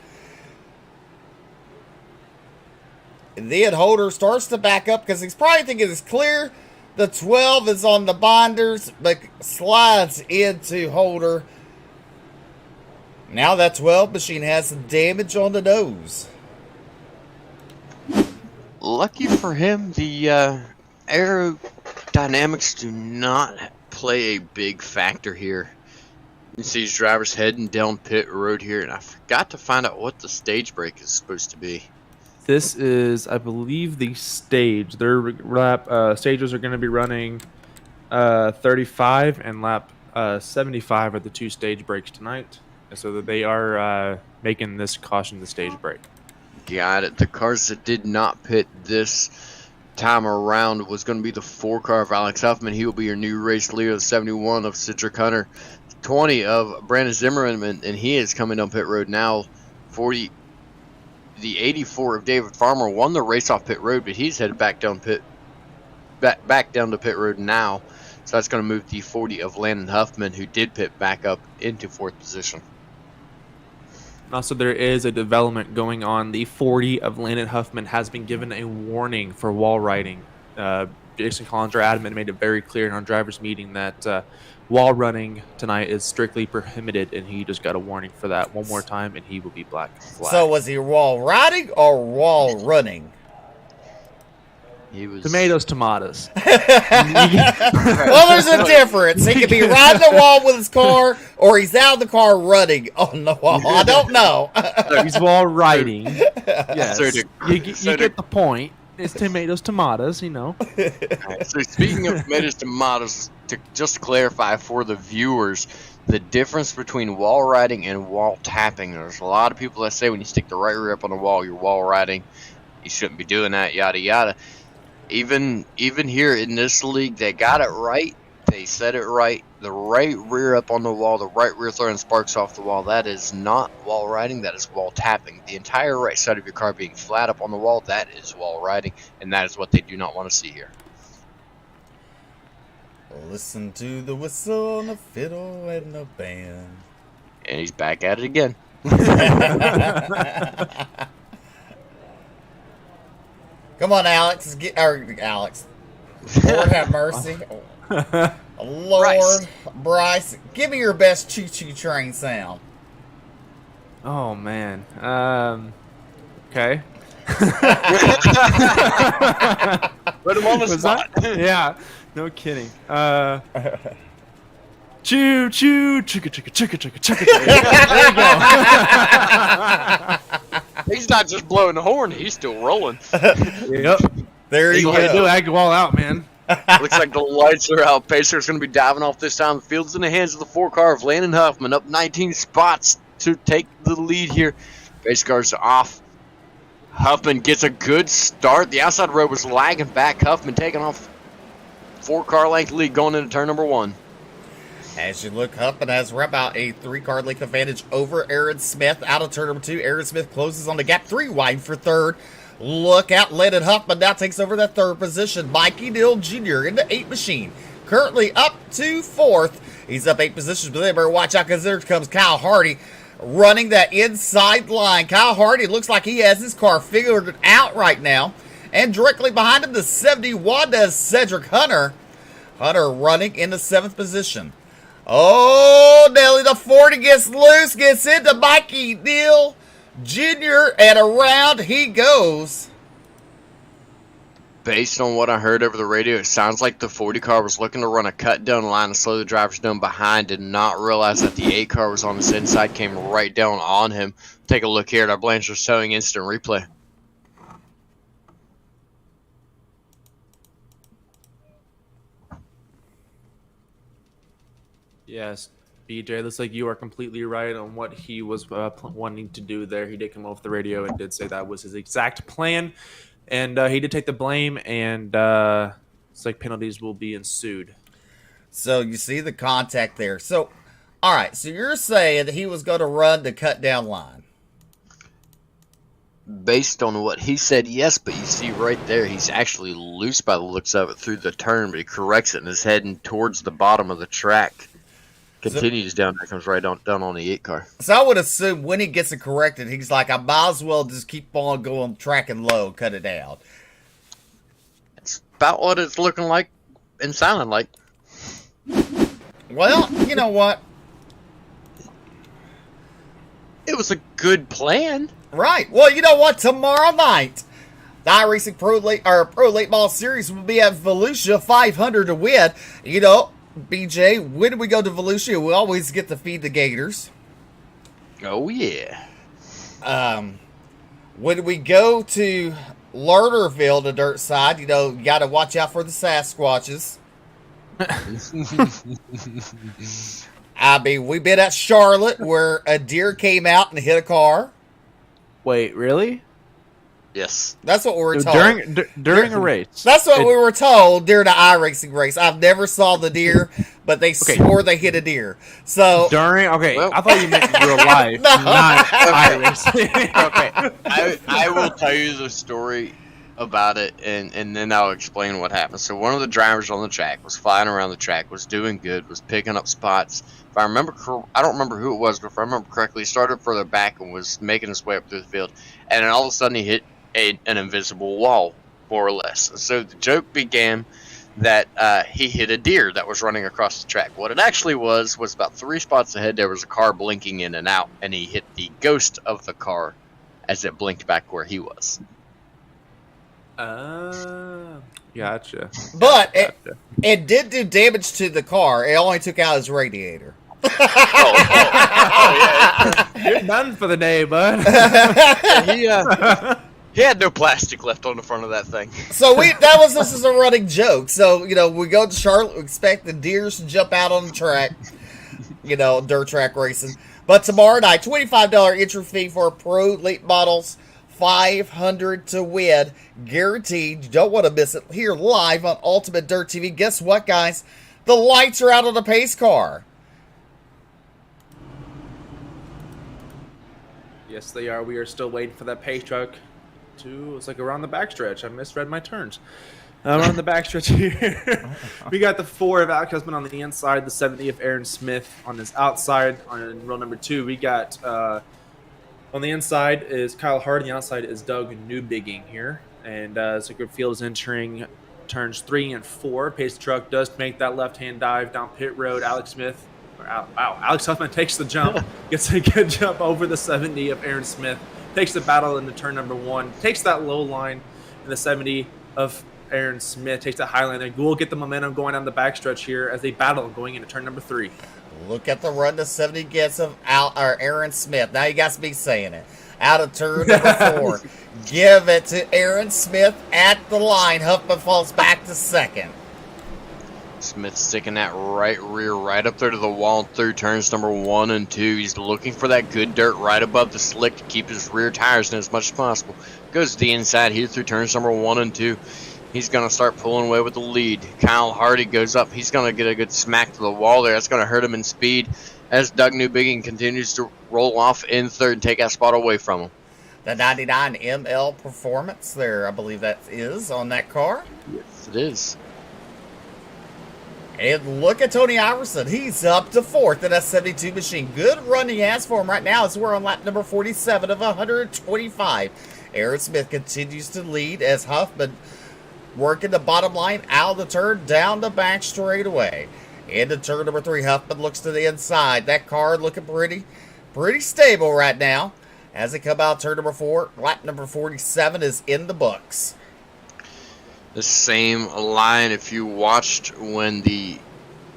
And then Holder starts to back up because he's probably thinking it's clear. The 12 is on the binders, but slides into Holder. Now that 12 machine has some damage on the nose. Lucky for him, the aerodynamics do not play a big factor here. You see these drivers heading down pit road here, and I forgot to find out what the stage break is supposed to be. This is, I believe, the stage. Their lap stages are going to be running 35 and lap 75 are the 2 stage breaks tonight. So that they are making this caution the stage break. Got it. The cars that did not pit this time around was going to be the 4 car of Alex Huffman. He will be your new race leader, the 71 of Cedric Hunter. 20 of Brandon Zimmerman, and he is coming down pit road now. The 84 of David Farmer won the race off pit road, but he's headed back down back down to pit road now. So that's going to move the 40 of Landon Huffman, who did pit back up into 4th position. Also, there is a development going on. The 40 of Landon Huffman has been given a warning for wall riding. Jason Collins, our admin, made it very clear in our driver's meeting that wall running tonight is strictly prohibited, and he just got a warning for that one more time, and he will be black flag. So was he wall riding or wall running? He was tomatoes. Well, there's a difference. He could be riding the wall with his car, or he's out of the car running on the wall. I don't know. He's wall riding. Yes. So You get the point. It's tomatoes, you know. Right, so speaking of tomatoes, just to clarify for the viewers, the difference between wall riding and wall tapping. There's a lot of people that say when you stick the right rear up on the wall, you're wall riding. You shouldn't be doing that, yada yada. Even here in this league, they got it right. They said it right. The right rear up on the wall, the right rear throwing sparks off the wall, that is not wall riding, that is wall tapping. The entire right side of your car being flat up on the wall, that is wall riding, and that is what they do not want to see here. Listen to the whistle and the fiddle and the band. And he's back at it again. Come on, Alex. Alex. Lord have mercy. Lord, Bryce, give me your best choo-choo train sound. Oh, man. Okay. Put him on the spot. Yeah, no kidding. Choo choo, chicka chicka chicka chicka chicka. There you go. He's not just blowing the horn; he's still rolling. Yep. There you go. I go all out, man. Looks like the lights are out. Pacer's going to be diving off this time. The field's in the hands of the 4-car of Landon Huffman, up 19 spots to take the lead here. Pace car's off. Huffman gets a good start. The outside road was lagging back. Huffman taking off 4-car length lead going into turn number 1. As you look, Huffman has about a 3-car length advantage over Aaron Smith out of turn number 2. Aaron Smith closes on the gap, 3 wide for 3rd. Look out, Landon Huffman now takes over that 3rd position. Mikey Dill Jr. in the 8 machine, currently up to 4th. He's up 8 positions, but they better watch out because there comes Kyle Hardy running that inside line. Kyle Hardy looks like he has his car figured out right now. And directly behind him, the 71 does Cedric Hunter. Hunter running in the 7th position. Oh, Nelly, the 40 gets loose, gets into Mikey Dill Jr., and around he goes. Based on what I heard over the radio, it sounds like the 40 car was looking to run a cut down line to slow the drivers down behind, did not realize that the 8 car was on his inside, came right down on him. Take a look here at our Blanchard's Towing instant replay. Yes, BJ, looks like you are completely right on what he was wanting to do there. He did come off the radio and did say that was his exact plan. And he did take the blame, and it's like penalties will be ensued. So you see the contact there. So, all right, so you're saying that he was going to run the cut down line. Based on what he said, yes, but you see right there, he's actually loose by the looks of it through the turn, but he corrects it and is heading towards the bottom of the track. Continues down there, comes right down on the 8 car. So I would assume when he gets it corrected, he's like, I might as well just keep on going track and low, cut it out. That's about what it's looking like and sounding like. Well, you know what? It was a good plan. Right. Well, you know what? Tomorrow night, the iRacing Pro Late Ball Series will be at Volusia, 500 to win. You know, BJ, when we go to Volusia, we always get to feed the Gators. Oh, yeah. When we go to Lernerville, the dirt side, you know, you got to watch out for the Sasquatches. I mean, we've been at Charlotte where a deer came out and hit a car. Wait, really? Yes. That's what we were told. During a race. That's what we were told during the iRacing race. I've never saw the deer, but they swore they hit a deer. So Well, I thought you meant in real life, No. not iRacing. Okay. I will tell you the story about it, and then I'll explain what happened. So one of the drivers on the track was flying around the track, was doing good, was picking up spots. If I remember, I don't remember who it was, but if I remember correctly, he started further back and was making his way up through the field, and then all of a sudden he hit an invisible wall, more or less. So the joke began that he hit a deer that was running across the track. What it actually was about 3 spots ahead, there was a car blinking in and out, and he hit the ghost of the car as it blinked back where he was. Gotcha. But it did do damage to the car. It only took out his radiator. You're done for the day, bud. He had no plastic left on the front of that thing. So this is a running joke. So, we go to Charlotte, we expect the deers to jump out on the track, dirt track racing. But tomorrow night, $25 entry fee for Pro Elite models, $500 to win, guaranteed. You don't want to miss it. Here live on Ultimate Dirt TV. Guess what, guys? The lights are out on the pace car. Yes, they are. We are still waiting for that pace truck it's like around the backstretch. I misread my turns. Around the backstretch here. We got the 4 of Alex Husband on the inside, the 70 of Aaron Smith on his outside. On row number 2, we got on the inside is Kyle Hart, and the outside is Doug Newbigging here. And Secret Field is entering turns 3 and 4. Pace truck does make that left-hand dive down pit road. Alex Huffman takes the jump, gets a good jump over the 70 of Aaron Smith, takes the battle into turn number 1, takes that low line in the 70 of Aaron Smith, takes that high line there. We'll get the momentum going down the backstretch here as they battle going into turn number 3. Look at the run the 70 gets of Aaron Smith. Now you got to be saying it. Out of turn number 4. Give it to Aaron Smith at the line. Huffman falls back to second. Smith sticking that right rear right up there to the wall through turns number 1 and 2. He's looking for that good dirt right above the slick to keep his rear tires in as much as possible. Goes to the inside here through turns number 1 and 2. He's going to start pulling away with the lead. Kyle Hardy goes up. He's going to get a good smack to the wall there. That's going to hurt him in speed as Doug Newbigging continues to roll off in third and take that spot away from him. The 99 ML Performance there, I believe that is on that car. Yes, it is. And look at Tony Iverson. He's up to 4th in that 72 machine. Good run he has for him right now as we're on lap number 47 of 125. Aaron Smith continues to lead as Huffman working the bottom line out of the turn down the back straightaway. Into turn number 3, Huffman looks to the inside. That car looking pretty stable right now. As they come out turn number 4, lap number 47 is in the books. The same line, if you watched when the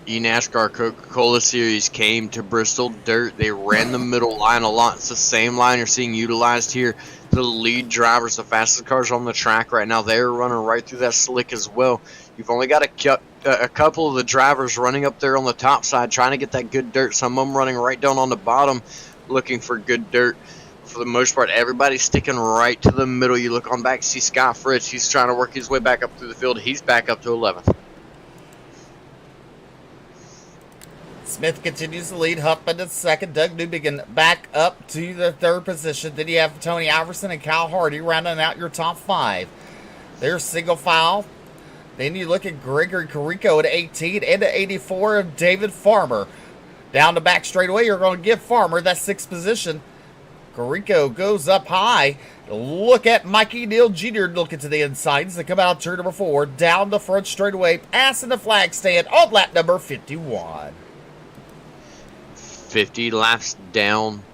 eNASCAR Coca-Cola Series came to Bristol Dirt, they ran the middle line a lot. It's the same line you're seeing utilized here. The lead drivers, the fastest cars on the track right now, they're running right through that slick as well. You've only got a couple of the drivers running up there on the top side trying to get that good dirt. Some of them running right down on the bottom looking for good dirt. For the most part, everybody's sticking right to the middle. You look on back, see Scott Fritz. He's trying to work his way back up through the field. He's back up to 11th. Smith continues to lead. Huffman to second. Doug Newbigging back up to the 3rd position. Then you have Tony Iverson and Kyle Hardy rounding out your top 5. There's single file. Then you look at Gregory Carrico at 18 and at 84 of David Farmer. Down the back straightaway, you're going to give Farmer that 6th position. Carrico goes up high. Look at Mikey Neal Jr. looking to the inside as they come out turn number 4. Down the front straightaway, passing the flag stand on lap number 51. 50 laps down.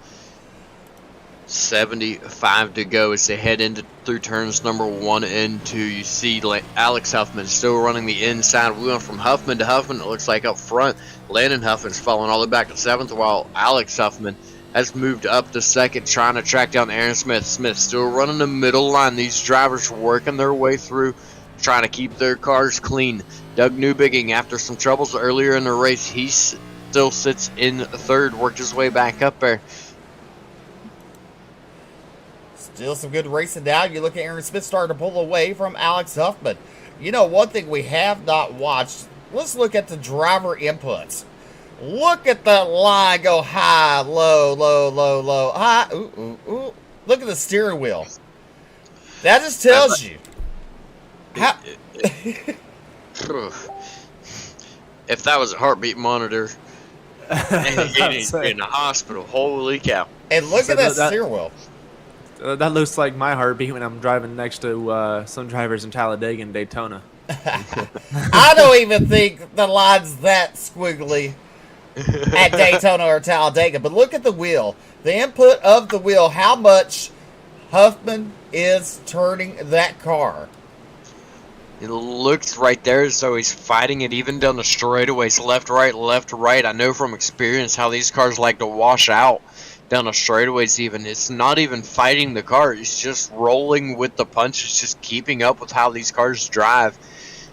75 to go as they head into through turns number 1 and 2. You see Alex Huffman still running the inside. We went from Huffman to Huffman. It looks like up front, Landon Huffman's falling all the way back to 7th, while Alex Huffman has moved up to 2nd, trying to track down Aaron Smith. Smith still running the middle line. These drivers working their way through, trying to keep their cars clean. Doug Newbigging, after some troubles earlier in the race, he still sits in 3rd, worked his way back up there. Still some good racing down. You look at Aaron Smith starting to pull away from Alex Huffman. You know, one thing we have not watched, let's look at the driver inputs. Look at that line go high, low, low, low, low, high. Ooh, ooh, ooh. Look at the steering wheel. That just tells you. How... If that was a heartbeat monitor and he'd be in the hospital, holy cow. And look at that steering wheel. That looks like my heartbeat when I'm driving next to some drivers in Talladega and Daytona. I don't even think the line's that squiggly at Daytona or Talladega. But look at the wheel. The input of the wheel, how much Huffman is turning that car. It looks right there as though he's fighting it even down the straightaways, left, right, left, right. I know from experience how these cars like to wash out down the straightaways even. It's not even fighting the car. It's just rolling with the punches, just keeping up with how these cars drive.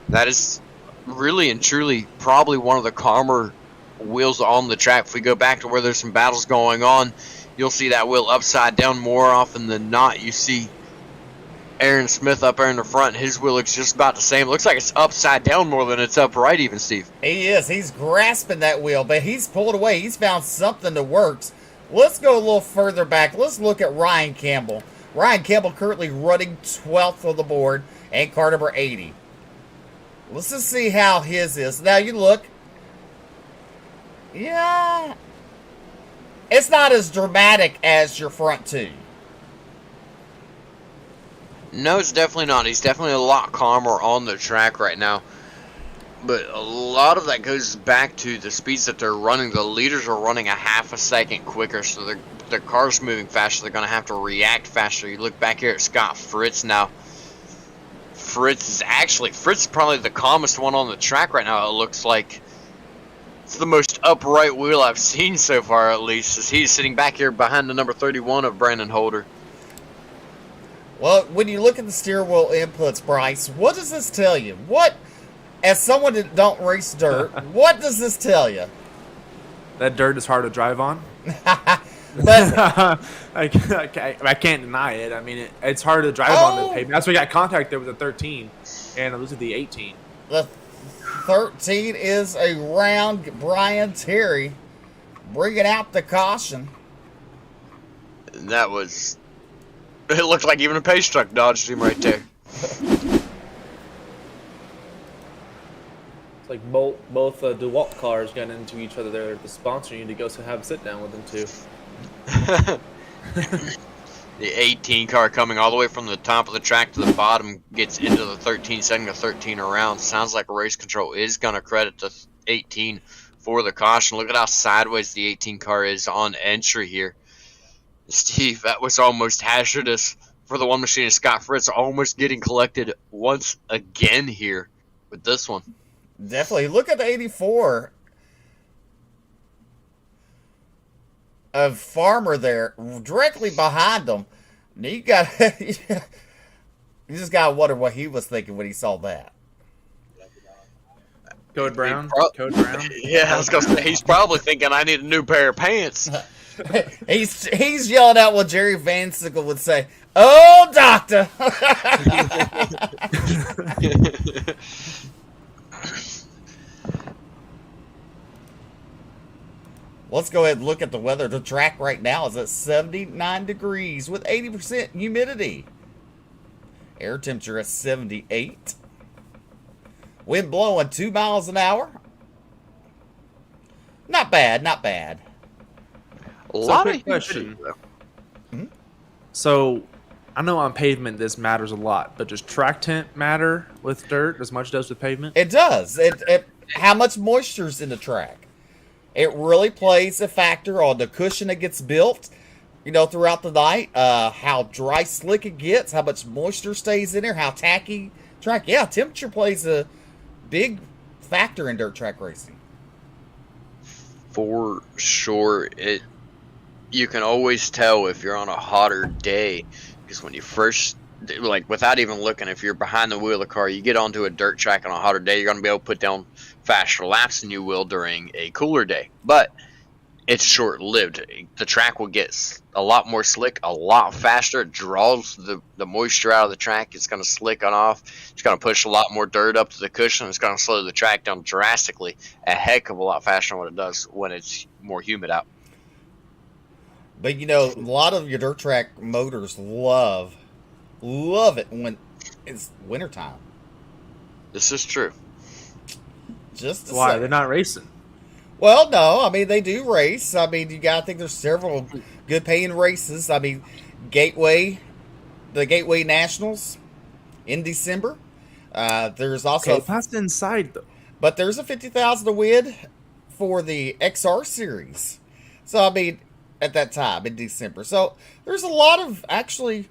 That is really and truly probably one of the calmer wheels on the track. If we go back to where there's some battles going on, you'll see that wheel upside down more often than not. You see Aaron Smith up there in the front, his wheel looks just about the same. It looks like it's upside down more than it's upright even, Steve. He is. He's grasping that wheel, but he's pulled away. He's found something that works. Let's go a little further back. Let's look at Ryan Campbell. Ryan Campbell currently running 12th on the board and car number 80. Let's just see how his is. Now you look. Yeah. It's not as dramatic as your front two. No, it's definitely not. He's definitely a lot calmer on the track right now. But a lot of that goes back to the speeds that they're running. The leaders are running a half a second quicker, so their car's moving faster. They're going to have to react faster. You look back here at Scott Fritz now. Fritz is probably the calmest one on the track right now, it looks like. It's the most upright wheel I've seen so far, at least, as he's sitting back here behind the number 31 of Brandon Holder. Well, when you look at the steering wheel inputs, Bryce, what does this tell you? What, as someone that don't race dirt, what does this tell you? That dirt is hard to drive on. But I can't deny it. I mean, it's hard to drive on the pavement. That's why we got contact there with the 13, and this is the 18. The 13 is around Brian Terry, bringing out the caution. That was... It looked like even a pace truck dodged him right there. It's like both DeWalt cars got into each other there. The sponsor you need to go have a sit down with them too. The 18 car coming all the way from the top of the track to the bottom gets into the 13, setting the 13 around. Sounds like race control is going to credit the 18 for the caution. Look at how sideways the 18 car is on entry here. Steve, that was almost hazardous for the one machinist Scott Fritz, almost getting collected once again here with this one. Definitely. Look at the 84 of Farmer there, directly behind him. You got you just gotta wonder what he was thinking when he saw that. Code Brown. Yeah, I was gonna say he's probably thinking I need a new pair of pants. He's yelling out what Jerry Van Sickle would say, "Oh, doctor!" Let's go ahead and look at the weather. The track right now is at 79 degrees with 80% humidity. Air temperature at 78. Wind blowing 2 miles an hour. Not bad, not bad. A lot of question. So, I know on pavement this matters a lot, but does track temp matter with dirt as much as it does with pavement? It does. How much moisture's in the track? It really plays a factor on the cushion that gets built, throughout the night. How dry slick it gets, how much moisture stays in there, how tacky track. Yeah, temperature plays a big factor in dirt track racing. For sure. You can always tell if you're on a hotter day, because when you first, without even looking, if you're behind the wheel of the car, you get onto a dirt track on a hotter day, you're going to be able to put down faster laps than you will during a cooler day. But it's short-lived. The track will get a lot more slick, a lot faster. It draws the moisture out of the track. It's going to slick on off. It's going to push a lot more dirt up to the cushion. It's going to slow the track down drastically, a heck of a lot faster than what it does when it's more humid out. But a lot of your dirt track motors love it when it's wintertime. This is true. Just to Why? say. They're not racing. Well, no, I mean they do race. I mean, I think there's several good paying races. I mean, the Gateway Nationals in December. There's also, Okay, that's inside though. but there's a 50,000 to win for the XR series. So I mean, at that time in December, so there's a lot of actually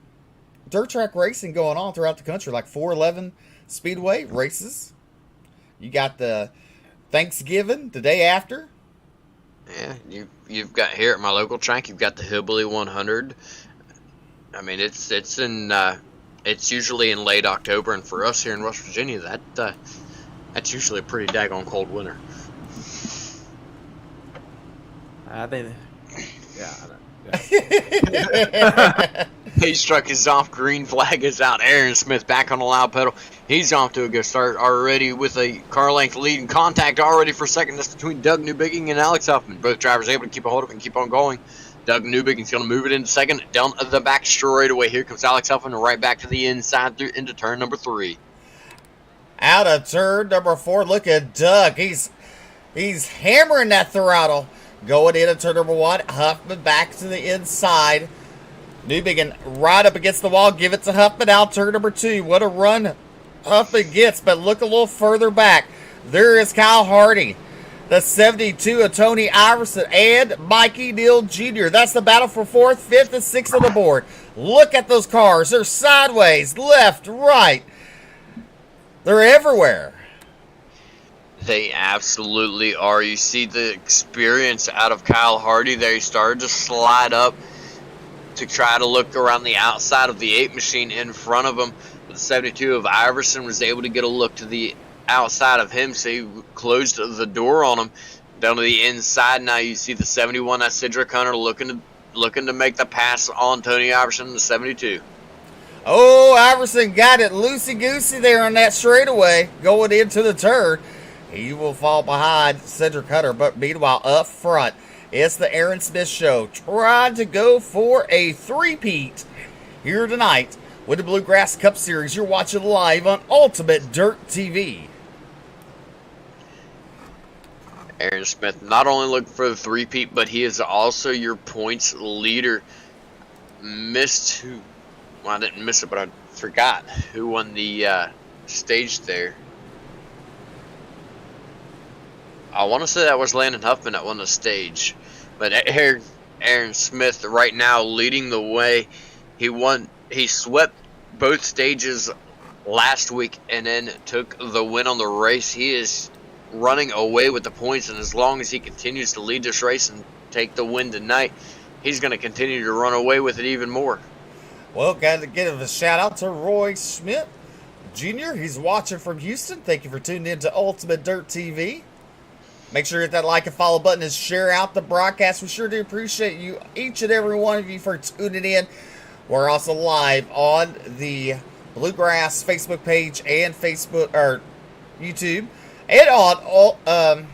dirt track racing going on throughout the country, like 411 Speedway races. You got the Thanksgiving the day after. Yeah, you've got here at my local track. You've got the Hillbilly 100. I mean, it's usually in late October, and for us here in West Virginia, that's usually a pretty daggone cold winter. I think. Yeah. Pace truck is off. Green flag is out. Aaron Smith back on the loud pedal. He's off to a good start already with a car length lead and contact already for second. That's between Doug Newbigging and Alex Huffman. Both drivers able to keep a hold of it and keep on going. Doug Newbigging's going to move it into second. Down the back straightaway. Here comes Alex Huffman right back to the inside into turn number 3. Out of turn number 4, look at Doug. He's hammering that throttle. Going into turn number 1, Huffman back to the inside. Newbiggin right up against the wall. Give it to Huffman out turn number 2. What a run Huffman gets, but look a little further back. There is Kyle Hardy, the 72 of Tony Iverson, and Mikey Neal Jr. That's the battle for 4th, 5th, and 6th on the board. Look at those cars. They're sideways, left, right. They're everywhere. They absolutely are. You see the experience out of Kyle Hardy there. He started to slide up to try to look around the outside of the 8 machine in front of him. The 72 of Iverson was able to get a look to the outside of him, so he closed the door on him down to the inside. Now you see the 71, that Cedric Hunter, looking to make the pass on Tony Iverson, the 72. Oh, Iverson got it loosey-goosey there on that straightaway going into the turn. He will fall behind Cedric Hunter, but meanwhile up front, it's the Aaron Smith Show trying to go for a three-peat here tonight with the Bluegrass Cup Series. You're watching live on Ultimate Dirt TV. Aaron Smith not only looking for the three-peat, but he is also your points leader. I didn't miss it, but I forgot who won the stage there. I want to say that was Landon Huffman that won the stage. But Aaron Smith right now leading the way. He swept both stages last week and then took the win on the race. He is running away with the points, and as long as he continues to lead this race and take the win tonight, he's going to continue to run away with it even more. Well, got to give a shout out to Roy Schmidt Jr. He's watching from Houston. Thank you for tuning in to Ultimate Dirt TV. Make sure to hit that like and follow button and share out the broadcast. We sure do appreciate you, each and every one of you, for tuning in. We're also live on the Bluegrass Facebook page and YouTube, and on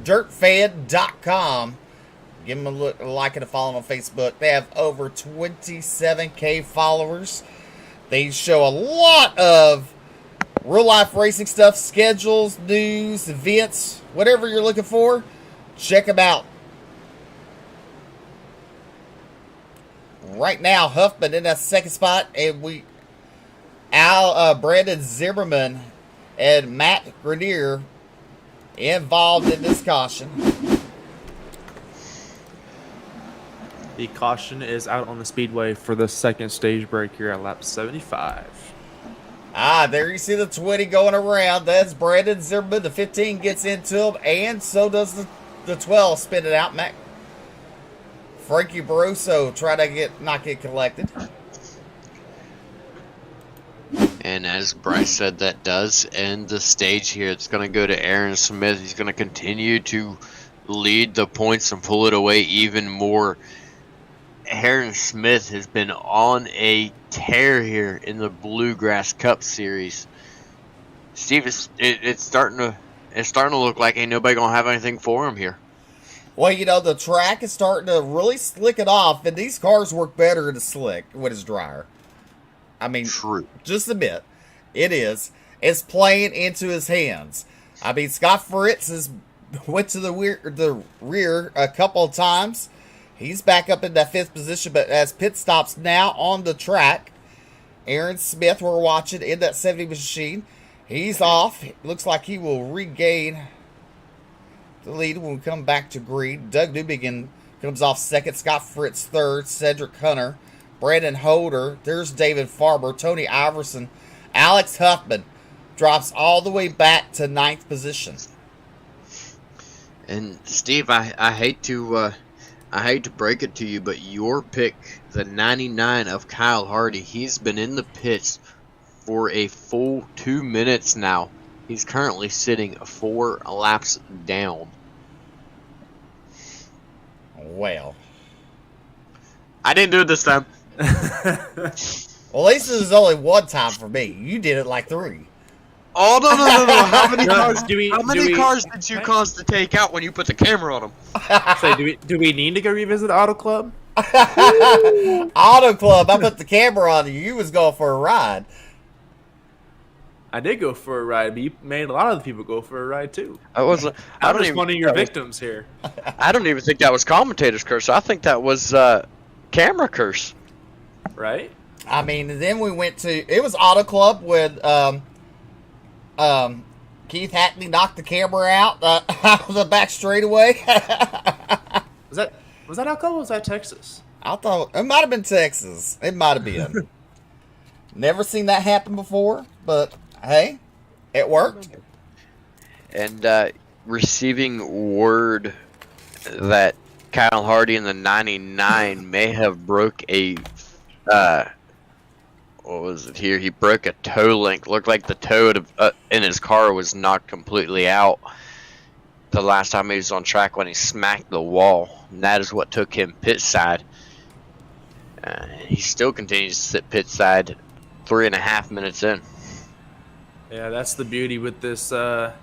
dirtfan.com. Give them a look, a like, and a follow on Facebook. They have over 27K followers. They show a lot of real-life racing stuff, schedules, news, events, whatever you're looking for. Check them out. Right now, Huffman in that second spot, and Brandon Zimmerman and Matt Grenier involved in this caution. The caution is out on the speedway for the second stage break here at lap 75. There you see the 20 going around. That's Brandon Zimmerman. The 15 gets into him, and so does the 12 spin it out. Frankie Barroso try to not get collected. And as Bryce said, that does end the stage here. It's going to go to Aaron Smith. He's going to continue to lead the points and pull it away even more. Aaron Smith has been on a tear here in the Bluegrass Cup Series. Steve, it's starting to look like ain't nobody gonna have anything for him here. Well, the track is starting to really slick it off, and these cars work better in the slick when it's drier. I mean, True. Just a bit. It is. It's playing into his hands. I mean, Scott Fritz went to the rear a couple of times. He's back up in that 5th position, but as pit stops now on the track, Aaron Smith, we're watching in that 70 machine. He's off. Looks like he will regain the lead when we come back to green. Doug Newbegin comes off 2nd. Scott Fritz 3rd. Cedric Hunter. Brandon Holder. There's David Farber. Tony Iverson. Alex Huffman drops all the way back to 9th position. And Steve, I hate to break it to you, but your pick, the 99 of Kyle Hardy, he's been in the pits for a full 2 minutes now. He's currently sitting 4 laps down. Well, I didn't do it this time. well, at least this is only one time for me. You did it like 3. Oh, no. How many cars cars did you cause to take out when you put the camera on them? Say, do we need to go revisit Auto Club? Auto Club, I put the camera on you. You was going for a ride. I did go for a ride, but you made a lot of the people go for a ride too. I'm just one of your victims here. I don't even think that was commentator's curse. I think that was camera curse. Right? I mean, then we went to, it was Auto Club when Keith Hackney knocked the camera out of the back straightaway. Was that Auto Club or was that Texas? I thought it might have been Texas. It might have been. Never seen that happen before, but hey, it worked. And receiving word that Kyle Hardy in the 99 may have broke a what was it here? He broke a toe link. Looked like the toe in his car was knocked completely out the last time he was on track when he smacked the wall. And that is what took him pit side. He still continues to sit pit side 3.5 minutes in. Yeah, that's the beauty with this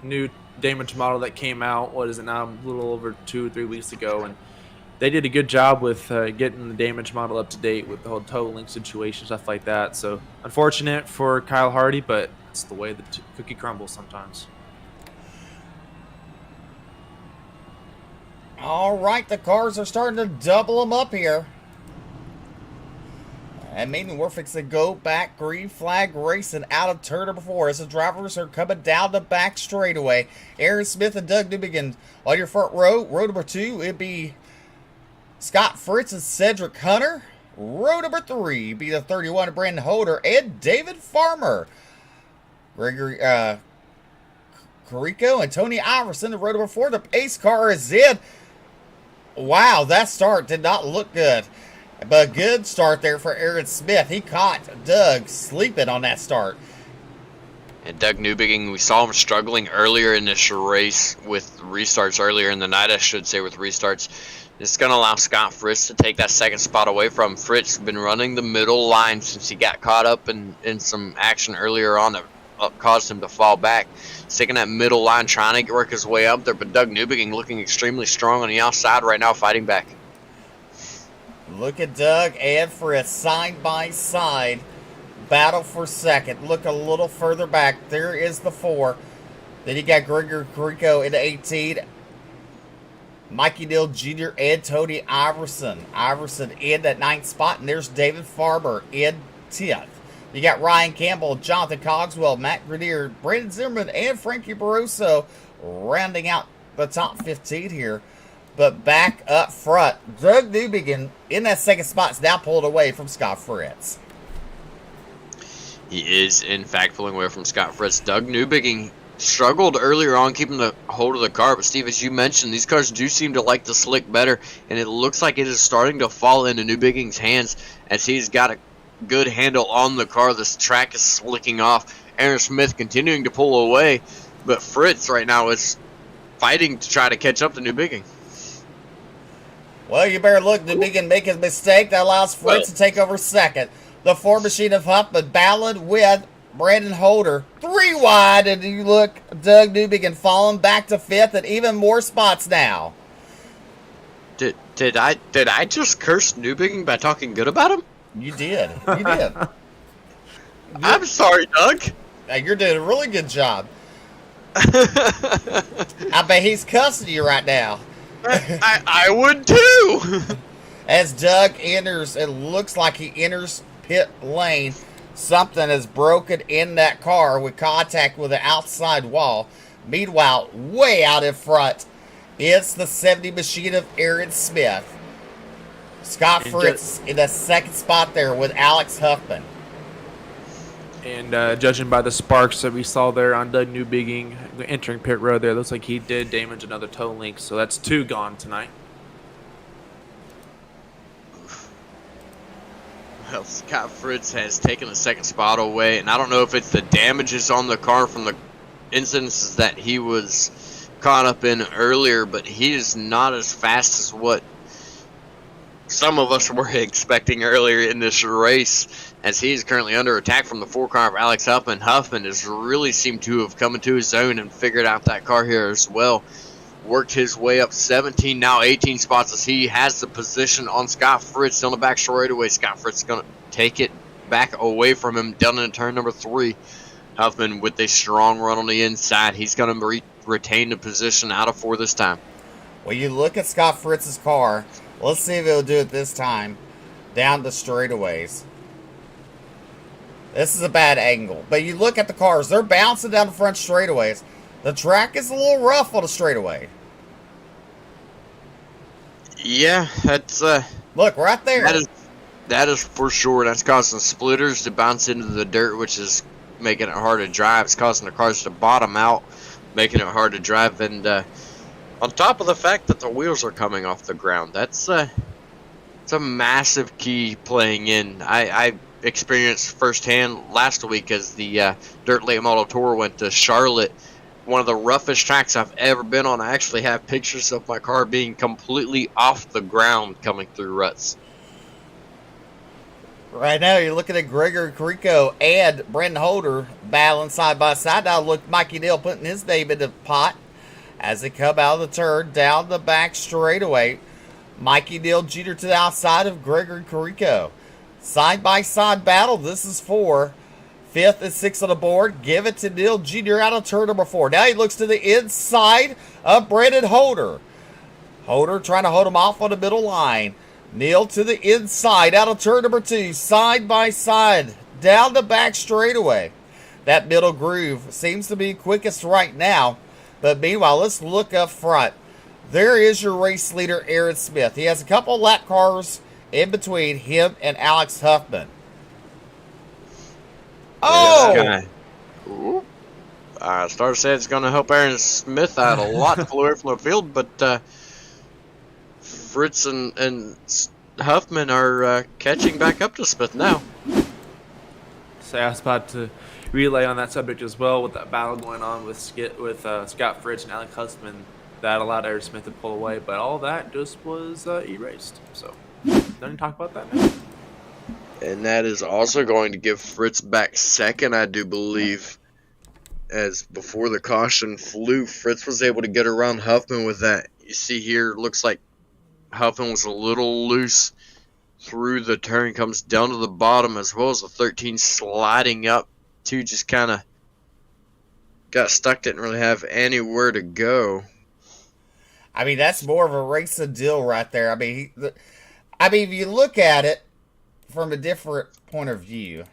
new damage model that came out. What is it now? A little over 2 or 3 weeks ago, and they did a good job with getting the damage model up to date with the whole toe link situation, stuff like that. So unfortunate for Kyle Hardy, but it's the way the cookie crumbles sometimes. All right, the cars are starting to double them up here. And meaning we're fixing to go back green flag racing out of turn number 4 as the drivers are coming down the back straightaway. Aaron Smith and Doug Newbegin on your front row. Row number 2, it'd be Scott Fritz and Cedric Hunter. Row number 3 be the 31 Brandon Holder and David Farmer. Gregory Carico and Tony Iverson. The row number 4, the pace car is in. Wow, that start did not look good. But a good start there for Aaron Smith. He caught Doug sleeping on that start. And Doug Newbegin, we saw him struggling earlier in this race with restarts, earlier in the night, I should say, with restarts. This is going to allow Scott Fritz to take that second spot away from him. Fritz has been running the middle line since he got caught up in some action earlier on that caused him to fall back. Sticking that middle line, trying to work his way up there, but Doug Newbegin looking extremely strong on the outside right now, fighting back. Look at Doug and Fritz side by side. Battle for second. Look a little further back. There is the 4. Then you got Gregory Carico in the 18. Mikey Neal Jr. and Tony Iverson. Iverson in that 9th spot. And there's David Farber in 10th. You got Ryan Campbell, Jonathan Cogswell, Matt Grenier, Brandon Zimmerman, and Frankie Barroso rounding out the top 15 here. But back up front, Doug Newbegin in that second spot is now pulled away from Scott Fritz. He is, in fact, pulling away from Scott Fritz. Doug Newbegin struggled earlier on keeping the hold of the car, but Steve, as you mentioned, these cars do seem to like the slick better, and it looks like it is starting to fall into Newbegin's hands as he's got a good handle on the car. This track is slicking off. Aaron Smith continuing to pull away, but Fritz right now is fighting to try to catch up to Newbegin. Well, you better look. Newbegin make a mistake that allows Fritz to take over second. The Ford machine of Huffman battling with Brandon Holder. 3 wide, and you look, Doug Newbegin falling back to 5th and even more spots now. Did I just curse Newbegin by talking good about him? You did. You did. I'm sorry, Doug. Hey, you're doing a really good job. I bet he's cussing you right now. I would too. As Doug enters, it looks like he enters pit lane. Something is broken in that car with contact with the outside wall. Meanwhile, way out in front, it's the 70 machine of Aaron Smith. Scott Fritz in the second spot there with Alex Huffman. And judging by the sparks that we saw there on Doug Newbegin entering pit road there, looks like he did damage another toe link. So that's 2 gone tonight. Well, Scott Fritz has taken the second spot away, and I don't know if it's the damages on the car from the incidents that he was caught up in earlier, but he is not as fast as what some of us were expecting earlier in this race, as he is currently under attack from the 4 car of Alex Huffman. Huffman has really seemed to have come into his own and figured out that car here as well. Worked his way up 17, now 18 spots as he has the position on Scott Fritz on the back straightaway. Scott Fritz is going to take it back away from him down in turn number 3. Huffman with a strong run on the inside. He's going to retain the position out of 4 this time. Well, you look at Scott Fritz's car. Let's see if he'll do it this time down the straightaways. This is a bad angle. But you look at the cars. They're bouncing down the front straightaways. The track is a little rough on the straightaway. Yeah, that's look right there. That is for sure. That's causing splitters to bounce into the dirt, which is making it hard to drive. It's causing the cars to bottom out, making it hard to drive. And on top of the fact that the wheels are coming off the ground, that's it's a massive key playing in. I experienced firsthand last week as the Dirt Late Model Tour went to Charlotte. One of the roughest tracks I've ever been on. I actually have pictures of my car being completely off the ground coming through ruts. Right now, you're looking at Gregory Carrico and Brendan Holder battling side by side. Now, look, Mikey Neal putting his name in the pot as they come out of the turn down the back straightaway. Mikey Neal Jr. to the outside of Gregory Carrico. Side by side battle. This is for 5th and 6th on the board. Give it to Neal Jr. out of turn number 4. Now he looks to the inside of Brandon Holder. Holder trying to hold him off on the middle line. Neal to the inside out of turn number 2. Side by side. Down the back straightaway. That middle groove seems to be quickest right now. But meanwhile, let's look up front. There is your race leader, Aaron Smith. He has a couple lap cars in between him and Alex Huffman. Oh! Star said it's going to help Aaron Smith out a lot to pull away from the field, but Fritz and Huffman are catching back up to Smith now. So I was about to relay on that subject as well, with that battle going on with Scott Fritz and Alex Huffman. That allowed Aaron Smith to pull away, but all that just was erased. So, don't you talk about that now? And that is also going to give Fritz back second, I do believe. As before the caution flew, Fritz was able to get around Huffman with that. You see here, it looks like Huffman was a little loose through the turn, comes down to the bottom, as well as the 13 sliding up to just kind of got stuck, didn't really have anywhere to go. I mean, that's more of a racing deal right there. I mean, if you look at it from a different point of view,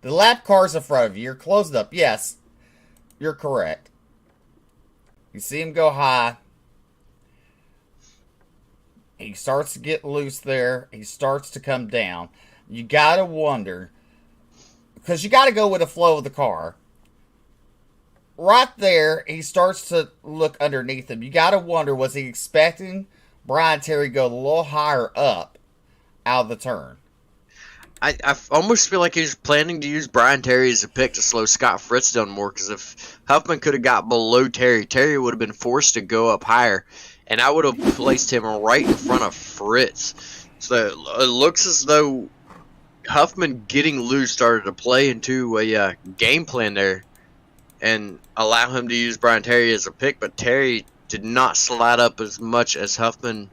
the lap cars in front of you, you're closed up. Yes, you're correct. You see him go high. He starts to get loose there. He starts to come down. You got to wonder, because you got to go with the flow of the car. Right there, he starts to look underneath him. You got to wonder, was he expecting Brian Terry to go a little higher up out of the turn? I almost feel like he was planning to use Brian Terry as a pick to slow Scott Fritz down more, because if Huffman could have got below Terry, Terry would have been forced to go up higher, and I would have placed him right in front of Fritz. So it looks as though Huffman getting loose started to play into a game plan there and allow him to use Brian Terry as a pick, but Terry did not slide up as much as Huffman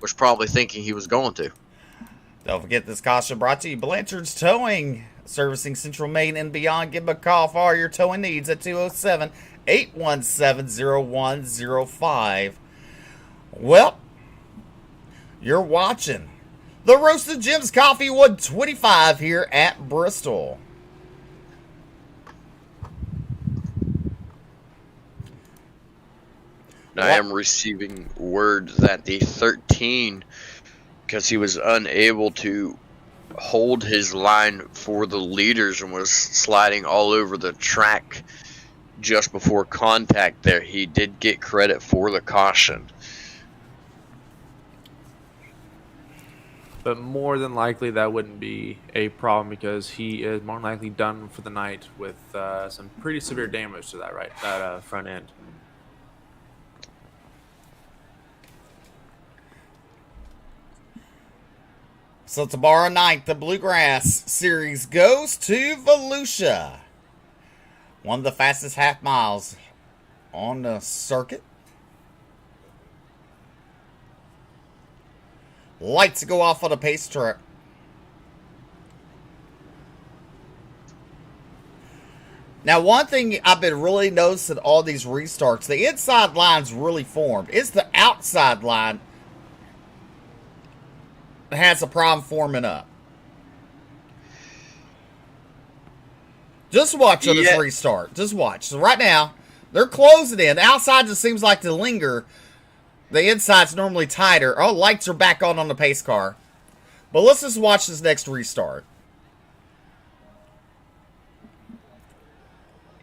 was probably thinking he was going to. Don't forget this caution brought to you Blanchard's Towing, servicing Central Maine and beyond. Give them a call for all your towing needs at 207-817-0105. Well, you're watching the Roasted Gems Coffee 125 here at Bristol. I am receiving word that the 13, because he was unable to hold his line for the leaders and was sliding all over the track just before contact there, he did get credit for the caution. But more than likely, that wouldn't be a problem because he is more than likely done for the night with some pretty severe damage to that front end. So tomorrow night, the Bluegrass Series goes to Volusia. One of the fastest half miles on the circuit. Lights go off on the pace track. Now, one thing I've been really noticing all these restarts, the inside line's really formed. It's the outside line that has a problem forming up. Just watch on this restart. Just watch. So right now, they're closing in. The outside just seems like to linger. The inside's normally tighter. Oh, lights are back on the pace car. But let's just watch this next restart.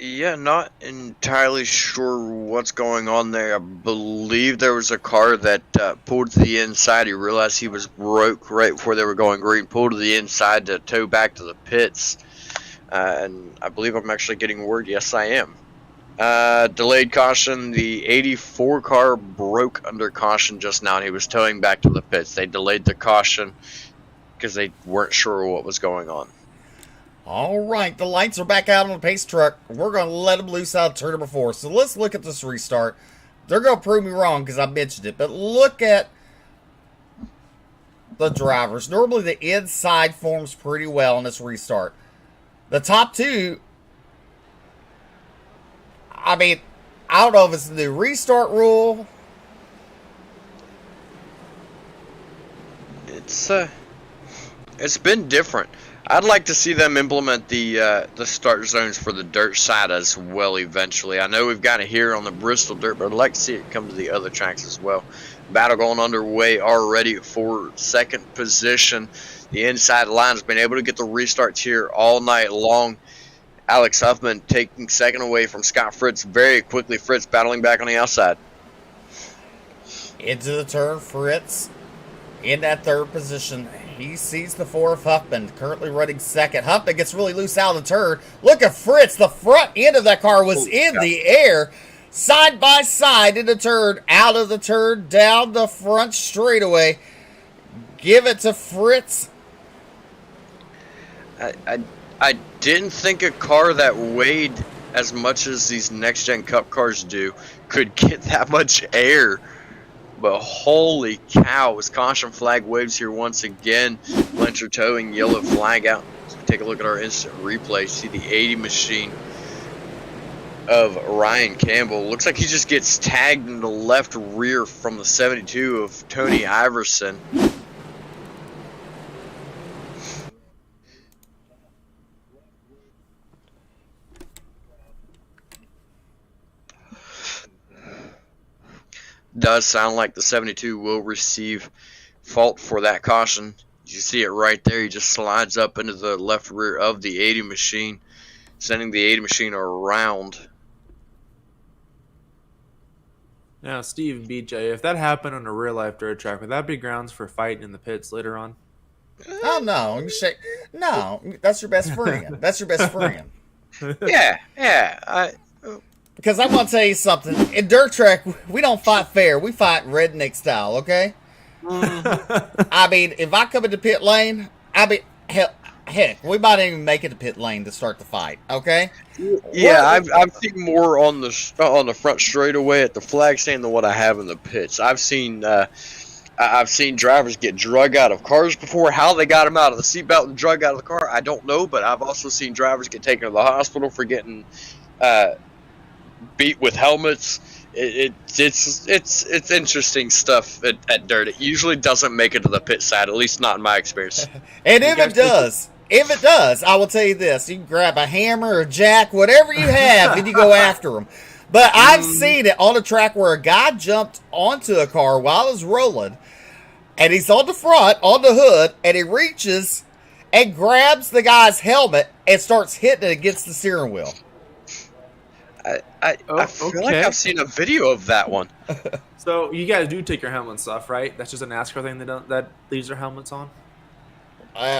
Yeah, not entirely sure what's going on there. I believe there was a car that pulled to the inside. He realized he was broke right before they were going green. Pulled to the inside to tow back to the pits. And I believe I'm actually getting word. Yes, I am. Delayed caution. The 84 car broke under caution just now, and he was towing back to the pits. They delayed the caution because they weren't sure what was going on. All right, the lights are back out on the pace truck. We're going to let them loose out of turn number 4. So let's look at this restart. They're going to prove me wrong because I mentioned it, but look at the drivers. Normally the inside forms pretty well in this restart. The top two, I mean, I don't know if it's the new restart rule. It's been different. I'd like to see them implement the start zones for the dirt side as well eventually. I know we've got it here on the Bristol dirt, but I'd like to see it come to the other tracks as well. Battle going underway already for second position. The inside line has been able to get the restarts here all night long. Alex Huffman taking second away from Scott Fritz very quickly. Fritz battling back on the outside. Into the turn, Fritz in that third position. He sees the 4 of Huffman, currently running second. Huffman gets really loose out of the turn. Look at Fritz. The front end of that car was in the air. Side by side in the turn. Out of the turn, down the front straightaway. Give it to Fritz. I didn't think a car that weighed as much as these next-gen Cup cars do could get that much air. But holy cow, as caution flag waves here once again. Blanchard towing, yellow flag out. So we take a look at our instant replay. See the 80 machine of Ryan Campbell. Looks like he just gets tagged in the left rear from the 72 of Tony Iverson. Does sound like the 72 will receive fault for that caution. You see it right there. He just slides up into the left rear of the 80 machine, sending the 80 machine around. Now, Steve and BJ, if that happened on a real life dirt track, would that be grounds for fighting in the pits later on? Oh no! No, that's your best friend. That's your best friend. Yeah. Because I'm going to tell you something. In dirt track, we don't fight fair. We fight redneck style, okay? I mean, if I come into pit lane, heck, we might even make it to pit lane to start the fight, okay? Yeah, I've seen more on the front straightaway at the flag stand than what I have in the pits. I've seen drivers get drug out of cars before. How they got them out of the seatbelt and drug out of the car, I don't know. But I've also seen drivers get taken to the hospital for getting beat with helmets. It's interesting stuff at dirt. It usually doesn't make it to the pit side, at least not in my experience. And if it does, I will tell you this: you can grab a hammer or jack, whatever you have, and you go after them. But I've seen it on a track where a guy jumped onto a car while it was rolling, and he's on the front, on the hood, and he reaches and grabs the guy's helmet and starts hitting it against the steering wheel. I feel like I've seen a video of that one. So you guys do take your helmets off, right? That's just a NASCAR thing that leaves their helmets on.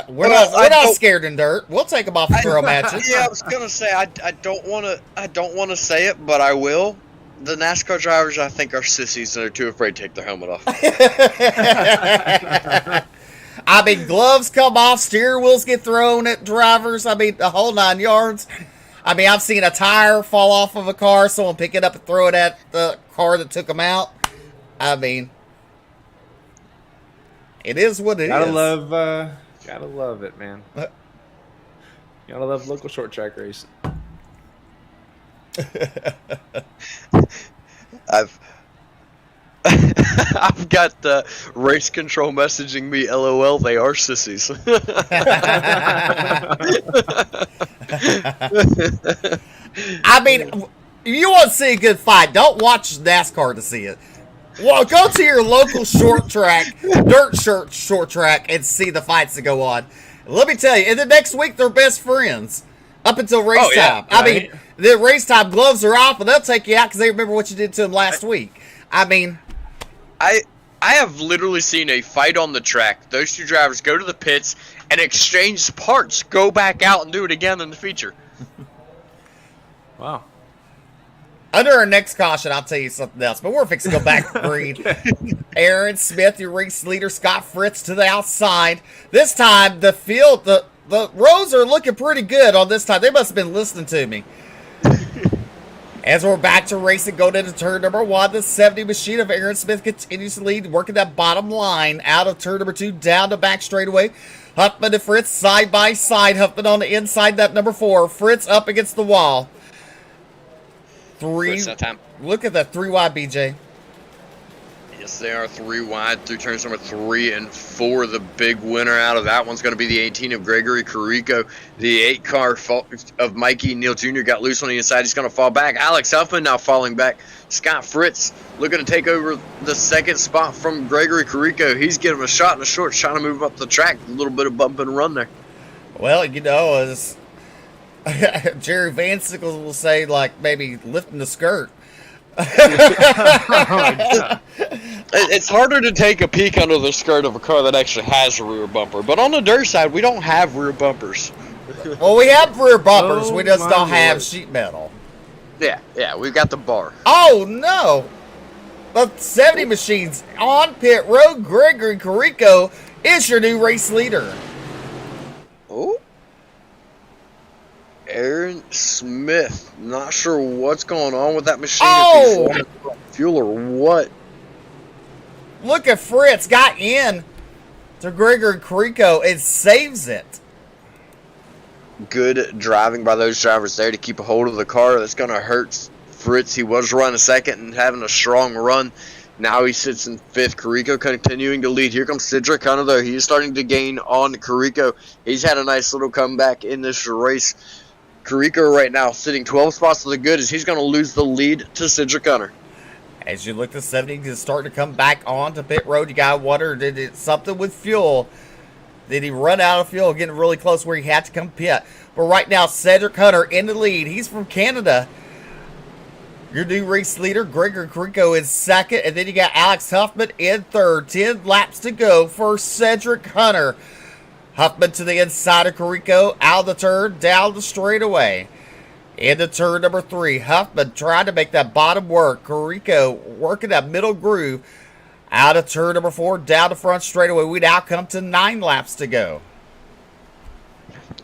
We're not scared in dirt. We'll take them off for throw matches. Yeah, I was gonna say I don't want to say it, but I will. The NASCAR drivers, I think, are sissies and they're too afraid to take their helmet off. I mean, gloves come off, steering wheels get thrown at drivers. I mean, the whole 9 yards. I mean, I've seen a tire fall off of a car, someone pick it up and throw it at the car that took them out. I mean, it is what it is. Gotta love it, man. Gotta love local short track racing. I've got the race control messaging me, LOL, they are sissies. I mean, if you want to see a good fight, don't watch NASCAR to see it. Well, go to your local short track, short track, and see the fights that go on. Let me tell you, in the next week, they're best friends up until race time. Right. I mean, the race time gloves are off, and they'll take you out because they remember what you did to them last week. I mean, I have literally seen a fight on the track. Those two drivers go to the pits and exchange parts, go back out and do it again in the feature. Wow. Under our next caution, I'll tell you something else, but we're fixing to go back to green. Aaron Smith, your race leader, Scott Fritz to the outside. This time, the field, the rows are looking pretty good on this time. They must have been listening to me. As we're back to racing, going into turn number 1, the 70 machine of Aaron Smith continues to lead, working that bottom line out of turn number 2, down to back straightaway. Huffman and Fritz side by side. Huffman on the inside, that number 4. Fritz up against the wall. Fritz that time. Look at that 3 wide, BJ. Yes, they are 3 wide through turns number 3 and 4. The big winner out of that one's going to be the 18 of Gregory Carrico. The 8 car of Mikey Neal Jr. got loose on the inside. He's going to fall back. Alex Huffman now falling back. Scott Fritz looking to take over the second spot from Gregory Carrico. He's getting a shot in the short, trying to move up the track. A little bit of bump and run there. Well, you know, as Jerry Van Sickles will say, like maybe lifting the skirt. It's harder to take a peek under the skirt of a car that actually has a rear bumper. But on the dirt side, we don't have rear bumpers. Well, we have rear bumpers. We just don't have Lord. sheet metal. Yeah, we've got the bar. Oh, no. The 70 machines on pit road. Gregory Carrico is your new race leader. Oh. Aaron Smith. Not sure what's going on with that machine. Oh! If he's fuel or what. Look at Fritz. Got in to Gregory Carrico and saves it. Good driving by those drivers there to keep a hold of the car. That's going to hurt Fritz. He was running second and having a strong run. Now he sits in 5th. Carrico continuing to lead. Here comes Cedric Hunter, though. He's starting to gain on Carrico. He's had a nice little comeback in this race. Carrico right now sitting 12 spots to the good as he's going to lose the lead to Cedric Hunter. As you look to 70, he's starting to come back onto pit road. You got to wonder, did it something with fuel? Did he run out of fuel, getting really close where he had to come pit? But right now, Cedric Hunter in the lead. He's from Canada. Your new race leader, Gregory Carrico, is second. And then you got Alex Huffman in third. 10 laps to go for Cedric Hunter. Huffman to the inside of Carrico, out of the turn, down the straightaway. Into turn number 3, Huffman trying to make that bottom work. Carrico working that middle groove. Out of turn number 4, down the front straightaway. We now come to 9 laps to go.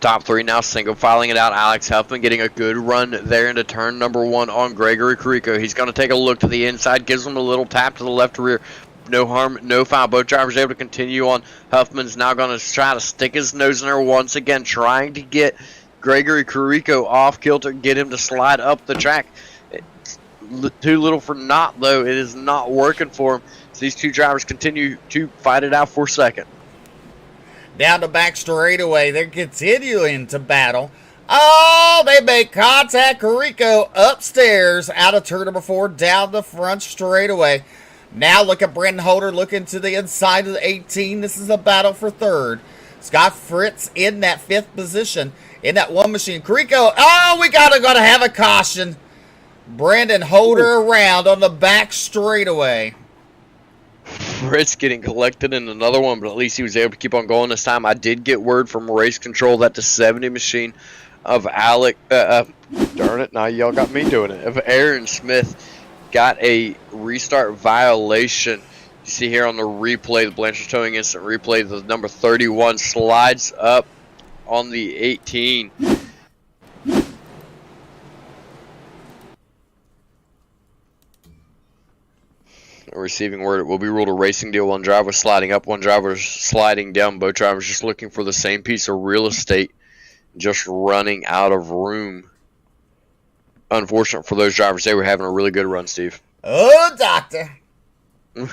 Top 3 now single filing it out. Alex Huffman getting a good run there into turn number 1 on Gregory Carrico. He's going to take a look to the inside, gives him a little tap to the left rear. No harm, no foul. Both drivers able to continue on. Huffman's now going to try to stick his nose in there once again, trying to get Gregory Carrico off kilter, get him to slide up the track. It's too little for naught, though. It is not working for him. So these two drivers continue to fight it out for second. Down the back straightaway, they're continuing to battle. Oh, they make contact. Carrico upstairs, out of turn number 4, down the front straightaway. Now look at Brendan Holder looking to the inside of the 18. This is a battle for third. Scott Fritz in that 5th position in that one machine. Carrico, oh, we gotta have a caution. Brendan Holder around on the back straightaway. Fritz getting collected in another one, but at least he was able to keep on going this time. I did get word from race control that the 70 machine of darn it, now y'all got me doing it, of Aaron Smith got a restart violation. You see here on the replay, the Blanchard Towing instant replay, the number 31 slides up on the 18. Receiving word, it will be ruled a racing deal. One driver sliding up, one driver sliding down. Both drivers just looking for the same piece of real estate, just running out of room. Unfortunate for those drivers. They were having a really good run, Steve. Oh, doctor. I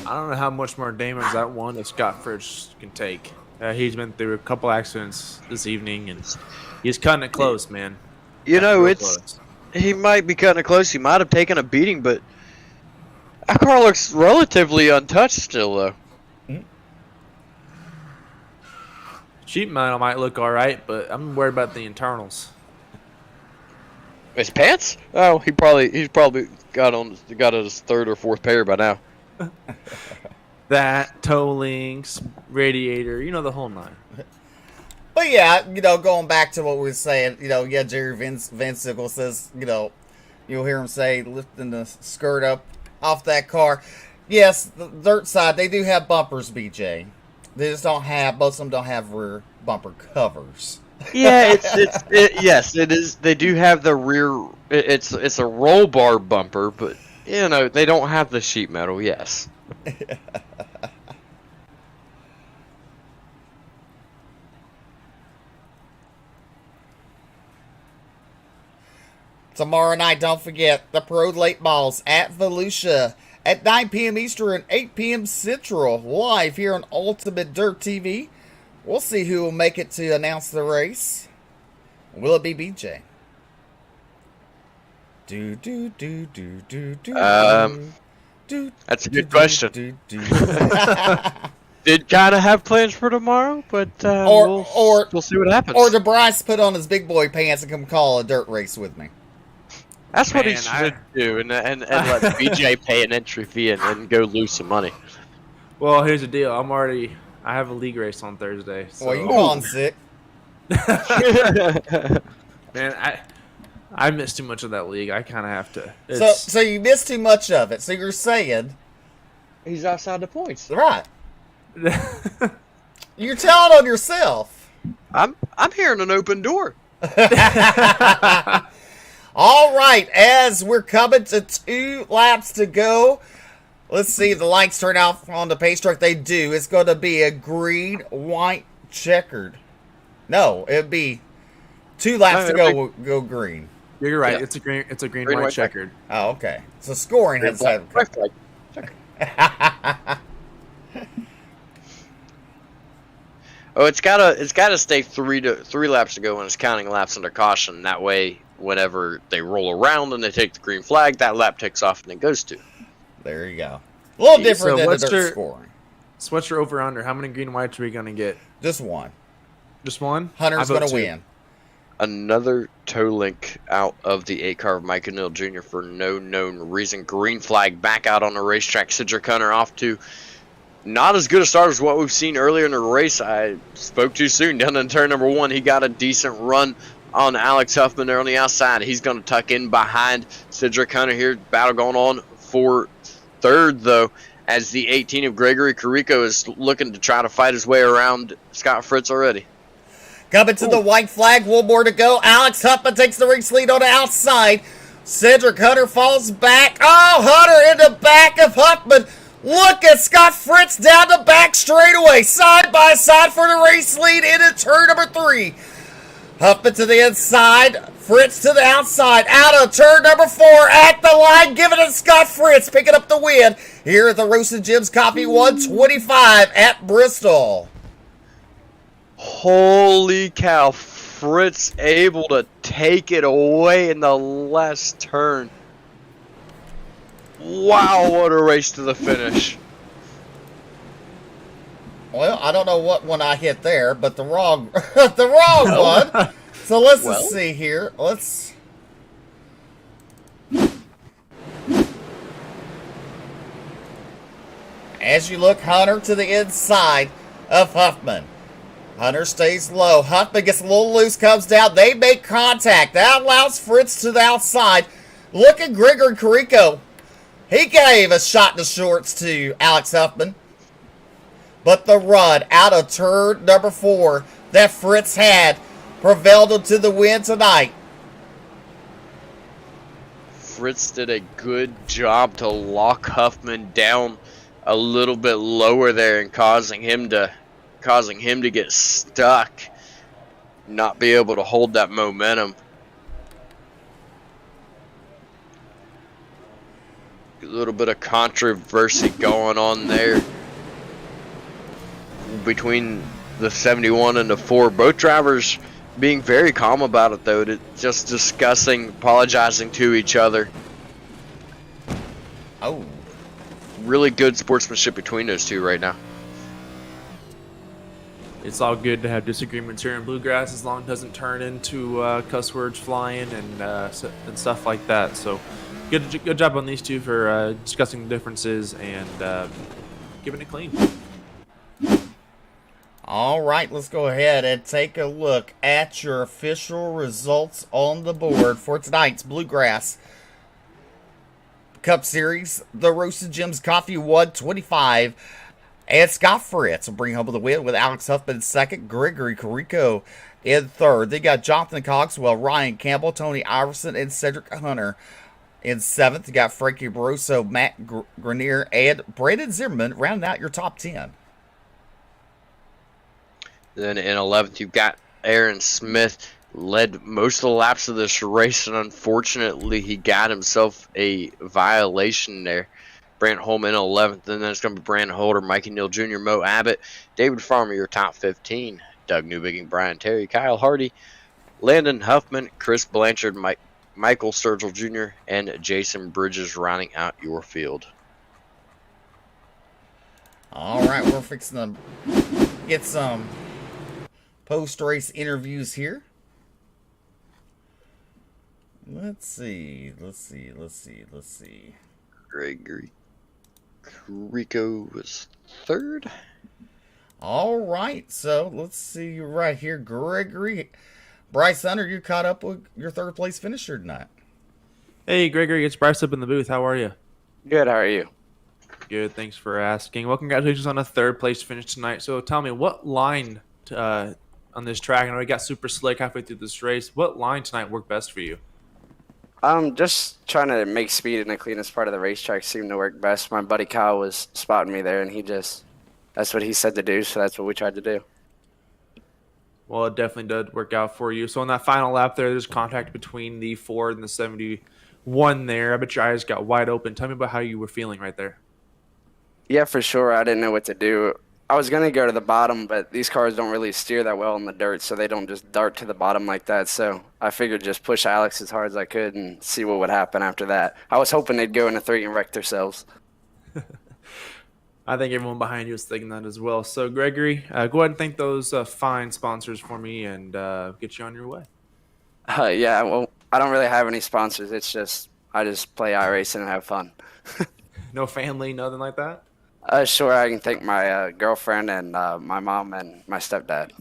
don't know how much more damage that one that Scott Fritz can take. He's been through a couple accidents this evening, and he's cutting it close, man. You know, Close. He might be cutting it close. He might have taken a beating, but that car looks relatively untouched still, though. Sheet metal might look all right, but I'm worried about the internals. His pants? Oh, he's probably got his 3rd or 4th pair by now. That toe links, radiator, the whole 9. But yeah, going back to what we were saying, Jerry Vincicle says, you'll hear him say, lifting the skirt up off that car. Yes, the dirt side, they do have bumpers, BJ. They just don't have, most of them don't have rear bumper covers. Yeah, yes, it is. They do have the rear, it's a roll bar bumper, but, they don't have the sheet metal, yes. Tomorrow night, don't forget, the Pro Late Balls at Volusia at 9 p.m. Eastern, 8 p.m. Central, live here on Ultimate Dirt TV. We'll see who will make it to announce the race. Will it be BJ? That's a good question. Did kind of have plans for tomorrow, but we'll see what happens. Or DeBryce put on his big boy pants and come call a dirt race with me. That's what he should do, and let BJ pay an entry fee and go lose some money. Well, here's the deal. I have a league race on Thursday. So. Well, you calling sick. Man, I missed too much of that league. I kind of have to. So you missed too much of it. So you're saying he's outside the points, right? You're telling on yourself. I'm hearing an open door. All right, as we're coming to 2 laps to go, let's see if the lights turn off on the pace truck. They do. It's going to be a green, white, checkered. No, it'd be 2 laps to go. We'll go green. You're right. Yeah. It's a green white checkered. Oh, okay. So scoring has black Oh, it's gotta stay 3 laps to go when it's counting laps under caution. That way, whenever they roll around and they take the green flag, that lap takes off and it goes to. There you go. A little different than the dirt scoring. So what's your over under? How many green whites are we gonna get? Just one. Just one? Hunter's gonna win. Another toe link out of the 8 car of Mike O'Neill Jr. for no known reason. Green flag back out on the racetrack. Cedric Hunter off to not as good a start as what we've seen earlier in the race. I spoke too soon. Down in turn number 1, he got a decent run on Alex Huffman there on the outside. He's going to tuck in behind Cedric Hunter here. Battle going on for third, though, as the 18 of Gregory Carrico is looking to try to fight his way around Scott Fritz already. Coming to the white flag, one more to go. Alex Huffman takes the race lead on the outside. Cedric Hunter falls back. Oh, Hunter in the back of Huffman. Look at Scott Fritz down the back straightaway, side by side for the race lead into turn number 3. Huffman to the inside, Fritz to the outside, out of turn number 4, at the line, giving it Scott Fritz, picking up the win here at the Roasted Jim's Coffee 125 at Bristol. Holy cow, Fritz able to take it away in the last turn. Wow, what a race to the finish. Well, I don't know what one I hit there, but the wrong one. So let's just see here. As you look, Hunter to the inside of Huffman. Hunter stays low. Huffman gets a little loose, comes down. They make contact. That allows Fritz to the outside. Look at Gregory Carrico. He gave a shot in the shorts to Alex Huffman. But the run out of turn number 4 that Fritz had prevailed him to the win tonight. Fritz did a good job to lock Huffman down a little bit lower there and causing him to get stuck, not be able to hold that momentum. A little bit of controversy going on there between the 71 and the 4. Both drivers being very calm about it, though, just discussing, apologizing to each other. Oh. Really good sportsmanship between those two right now. It's all good to have disagreements here in Bluegrass as long as it doesn't turn into cuss words flying and stuff like that. So good job on these two for discussing the differences and keeping it clean. All right, let's go ahead and take a look at your official results on the board for tonight's Bluegrass Cup Series. The Roasted Jim's Coffee 125. And Scott Fritz will bring home the win with Alex Huffman in second, Gregory Carrico in third. They got Jonathan Cogswell, Ryan Campbell, Tony Iverson, and Cedric Hunter in seventh. You got Frankie Barroso, Matt Grenier, and Brandon Zimmerman rounding out your top 10. Then in 11th, you've got Aaron Smith, led most of the laps of this race, and unfortunately, he got himself a violation there. Brant Holman in 11th, and then it's going to be Brandon Holder, Mikey Neal Jr., Mo Abbott, David Farmer, your top 15, Doug Newbigging, Brian Terry, Kyle Hardy, Landon Huffman, Chris Blanchard, Michael Sturgill Jr., and Jason Bridges rounding out your field. All right, we're fixing to get some post-race interviews here. Let's see. Gregory Carrico was third. All right, so let's see right here. Gregory, Bryce Hunter, you caught up with your third place finisher tonight. Hey, Gregory, it's Bryce up in the booth. How are you? Good, how are you? Good, thanks for asking. Well, congratulations on a third place finish tonight. So tell me, what line on this track, I know we got super slick halfway through this race, what line tonight worked best for you? Just trying to make speed in the cleanest part of the racetrack seemed to work best. My buddy Kyle was spotting me there, and that's what he said to do, so that's what we tried to do. Well, it definitely did work out for you. So on that final lap there's contact between the Ford and the 71 there. I bet your eyes got wide open. Tell me about how you were feeling right there. Yeah, for sure. I didn't know what to do. I was going to go to the bottom, but these cars don't really steer that well in the dirt, so they don't just dart to the bottom like that. So I figured just push Alex as hard as I could and see what would happen after that. I was hoping they'd go in a 3 and wreck themselves. I think everyone behind you is thinking that as well. So, Gregory, go ahead and thank those fine sponsors for me and get you on your way. Yeah, well, I don't really have any sponsors. It's just I just play iRacing and have fun. No family, nothing like that? Sure, I can thank my girlfriend and my mom and my stepdad.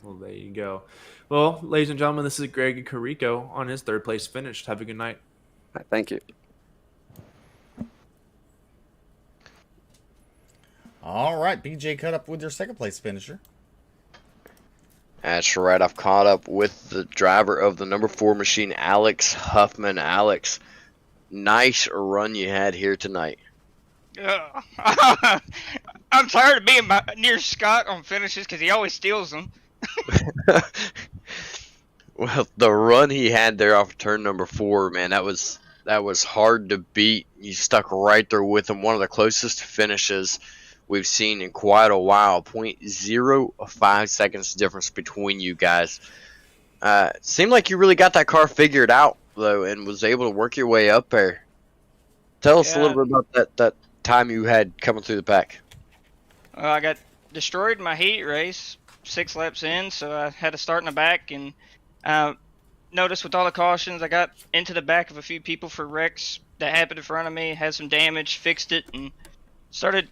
Well, there you go. Well, ladies and gentlemen, this is Greg Carico on his third place finish. Have a good night. Thank you. All right, BJ, cut up with your second place finisher. That's right. I've caught up with the driver of the number 4 machine, Alex Huffman. Alex, nice run you had here tonight. I'm tired of being near Scott on finishes because he always steals them. Well, the run he had there off turn number 4, man, that was hard to beat. You stuck right there with him. One of the closest finishes we've seen in quite a while. 0.05 seconds difference between you guys. Seemed like you really got that car figured out, though, and was able to work your way up there. Tell us a little bit about that time you had coming through the pack. I got destroyed in my heat race 6 laps in, so I had to start in the back, and noticed with all the cautions, I got into the back of a few people for wrecks that happened in front of me, had some damage, fixed it, and started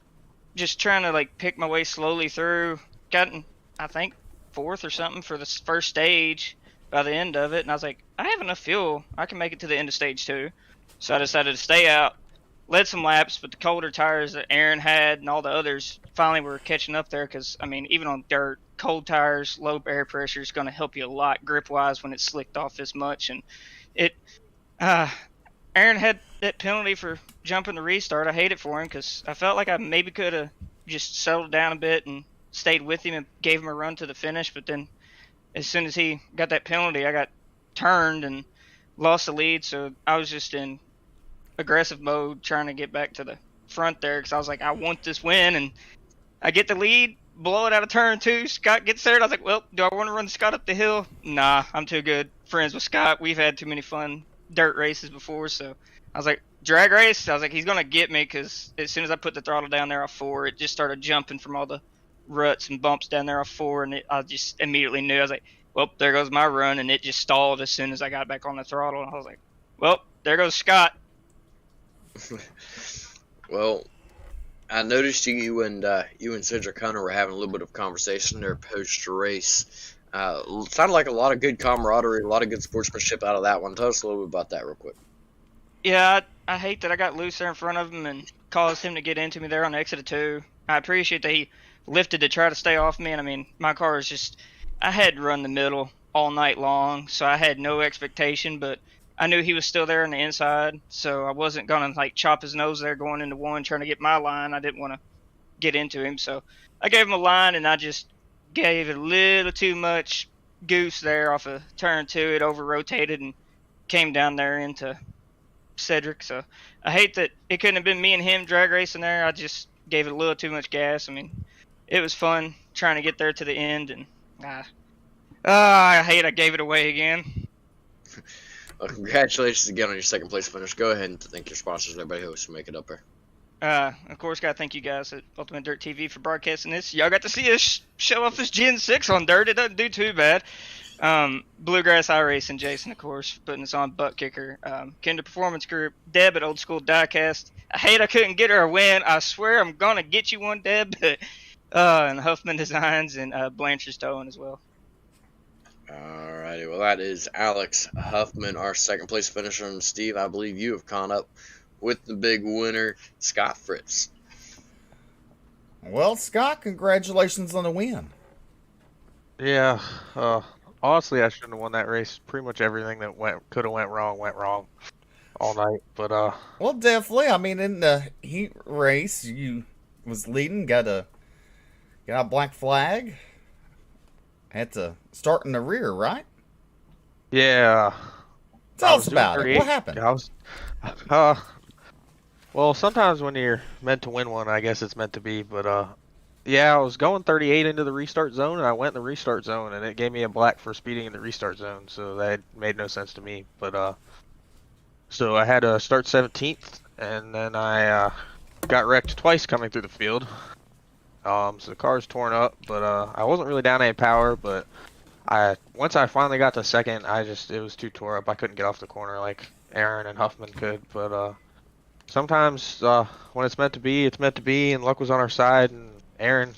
just trying to like pick my way slowly through. Gotten, I think, 4th or something for the first stage by the end of it, and I was like, I have enough fuel, I can make it to the end of stage 2. So I decided to stay out, led some laps, but the colder tires that Aaron had and all the others finally were catching up there, because I mean, even on dirt, cold tires, low air pressure is going to help you a lot grip wise when it's slicked off this much. And it Aaron had that penalty for jumping the restart. I hate it for him because I felt like I maybe could have just settled down a bit and stayed with him and gave him a run to the finish. But then as soon as he got that penalty, I got turned and lost the lead. So I was just in aggressive mode trying to get back to the front there because I was like, I want this win. And I get the lead, blow it out of turn 2. Scott gets there, and I was like, well, do I want to run Scott up the hill? Nah, I'm too good friends with Scott. We've had too many fun dirt races before, so I was like, drag race? I was like, he's going to get me, because as soon as I put the throttle down there off 4, it just started jumping from all the ruts and bumps down there off 4, and I just immediately knew. I was like, well, there goes my run, and it just stalled as soon as I got back on the throttle, and I was like, well, there goes Scott. Well, I noticed you and Cedric Hunter were having a little bit of conversation there post race. Sounded like a lot of good camaraderie, a lot of good sportsmanship out of that one. Tell us a little bit about that real quick. Yeah, I hate that I got loose there in front of him and caused him to get into me there on exit of 2. I appreciate that he lifted to try to stay off me, and I mean, my car is just, I had to run the middle all night long, so I had no expectation, but I knew he was still there on the inside, so I wasn't going to like chop his nose there going into 1 trying to get my line. I didn't want to get into him, so I gave him a line, and I just gave it a little too much goose there off of turn 2. It over-rotated and came down there into Cedric, so I hate that it couldn't have been me and him drag racing there. I just gave it a little too much gas. I mean, it was fun trying to get there to the end, and I hate I gave it away again. Well, congratulations again on your second place finish. Go ahead and thank your sponsors and everybody else for making it up there. Of course, gotta thank you guys at Ultimate Dirt TV for broadcasting this. Y'all got to see us show off this Gen 6 on dirt. It doesn't do too bad. Bluegrass iRacing, Jason, of course, putting us on Butt Kicker. Kinder Performance Group, Deb at Old School Diecast. I hate I couldn't get her a win. I swear I'm gonna get you one, Deb. And Huffman Designs and Blanchard's Towing as well. Alrighty, well that is Alex Huffman, our second place finisher, and Steve, I believe you have caught up with the big winner, Scott Fritz. Well, Scott, congratulations on the win. Yeah, honestly, I shouldn't have won that race. Pretty much everything that could have went wrong all night. But well, definitely. I mean, in the heat race, you was leading, got a black flag. Had to start in the rear, right? Yeah. Tell us about it. What happened? I was, well, sometimes when you're meant to win one, I guess it's meant to be. But yeah, I was going 38 into the restart zone, and I went in the restart zone, and it gave me a black for speeding in the restart zone, so that made no sense to me. But so I had to start 17th, and then I got wrecked twice coming through the field. So the car's torn up, but I wasn't really down any power, but once I finally got to second, it was too tore up. I couldn't get off the corner like Aaron and Huffman could, but sometimes when it's meant to be, it's meant to be, and luck was on our side. And Aaron,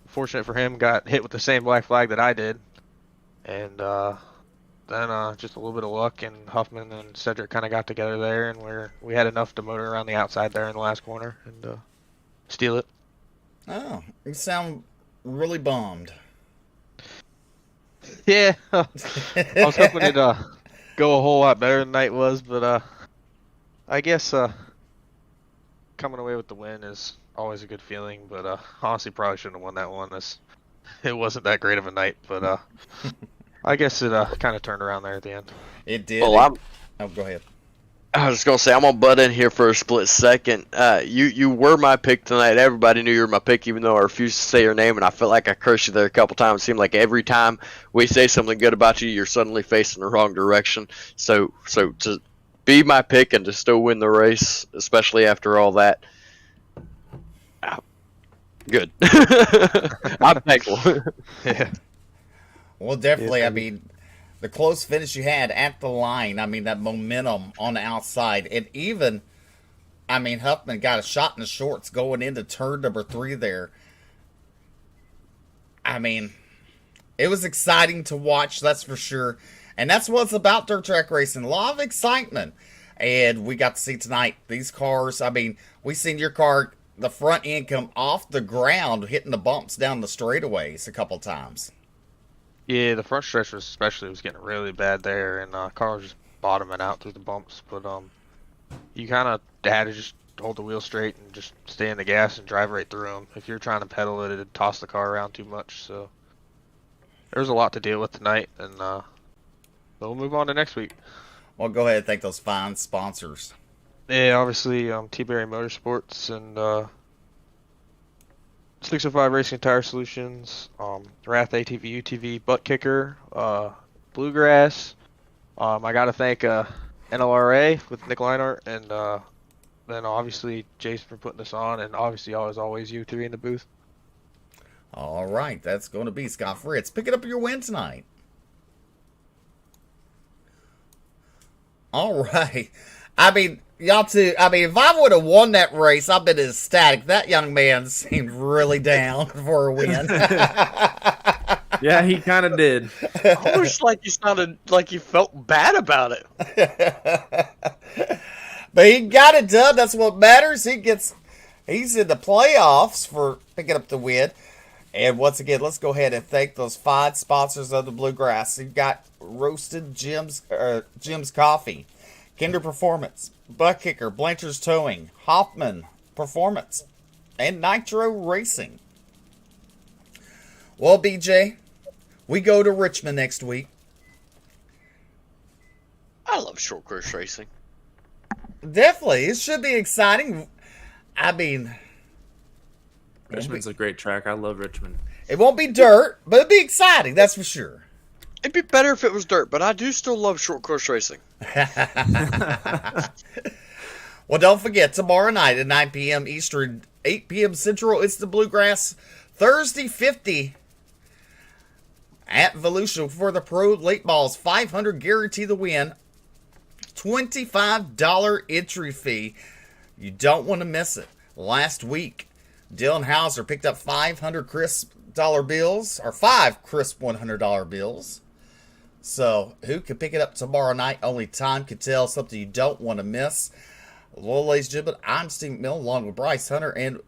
fortunate for him, got hit with the same black flag that I did, and then just a little bit of luck, and Huffman and Cedric kind of got together there, and we had enough to motor around the outside there in the last corner and steal it. Oh, you sound really bummed. Yeah, I was hoping it'd go a whole lot better than night was, but I guess coming away with the win is always a good feeling. But honestly, probably shouldn't have won that one. It wasn't that great of a night, but I guess it kind of turned around there at the end. It did. Well, Oh, go ahead. I was just gonna say I'm gonna butt in here for a split second. You were my pick tonight. Everybody knew you were my pick, even though I refused to say your name, and I felt like I cursed you there a couple times. It seemed like every time we say something good about you, you're suddenly facing the wrong direction. So to be my pick and to still win the race, especially after all that, good. I'm thankful. Yeah. Well, definitely. Yes, I mean, the close finish you had at the line, I mean, that momentum on the outside. And even, I mean, Huffman got a shot in the shorts going into turn number 3 there. I mean, it was exciting to watch, that's for sure. And that's what it's about, dirt track racing. A lot of excitement. And we got to see tonight these cars. I mean, we seen your car, the front end come off the ground, hitting the bumps down the straightaways a couple times. Yeah, the front stretch was getting really bad there, and car was just bottoming out through the bumps. But you kind of had to just hold the wheel straight and just stay in the gas and drive right through them. If you're trying to pedal it, it'd toss the car around too much. So there was a lot to deal with tonight, and we'll move on to next week. Well, go ahead and thank those fine sponsors. Yeah, obviously T-Berry Motorsports and 605 Racing Tire Solutions, Wrath ATV UTV Butt Kicker, Bluegrass. I got to thank NLRA with Nick Leinart, and then obviously Jason for putting this on, and obviously always you 3 in the booth. All right, that's going to be Scott Fritz picking up your win tonight. All right. I mean, y'all too. I mean, if I would have won that race, I've been ecstatic. That young man seemed really down for a win. Yeah, he kind of did. Almost like you sounded like you felt bad about it. But he got it done. That's what matters. He's in the playoffs for picking up the win. And once again, let's go ahead and thank those 5 sponsors of the Bluegrass. You've got Roasted Jim's Coffee, Kinder Performance, Butt Kicker, Blanchard's Towing, Hoffman Performance, and Nitro Racing. Well, BJ, we go to Richmond next week. I love short course racing. Definitely. It should be exciting. I mean, Richmond's a great track. I love Richmond. it won't be dirt, but it'll be exciting, that's for sure. It'd be better if it was dirt, but I do still love short course racing. Well, don't forget, tomorrow night at 9 p.m. Eastern, 8 p.m. Central, it's the Bluegrass Thursday 50 at Volusia for the Pro Late Balls. 500 guarantee the win. $25 entry fee. You don't want to miss it. Last week, Dylan Hauser picked up 500 crisp dollar bills, or 5 crisp $100 bills. So, who can pick it up tomorrow night? Only time can tell. Something you don't want to miss. Well, ladies and gentlemen, I'm Steve Mill along with Bryce Hunter and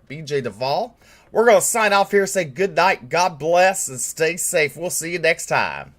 BJ Duvall. We're going to sign off here, say good night, God bless, and stay safe. We'll see you next time.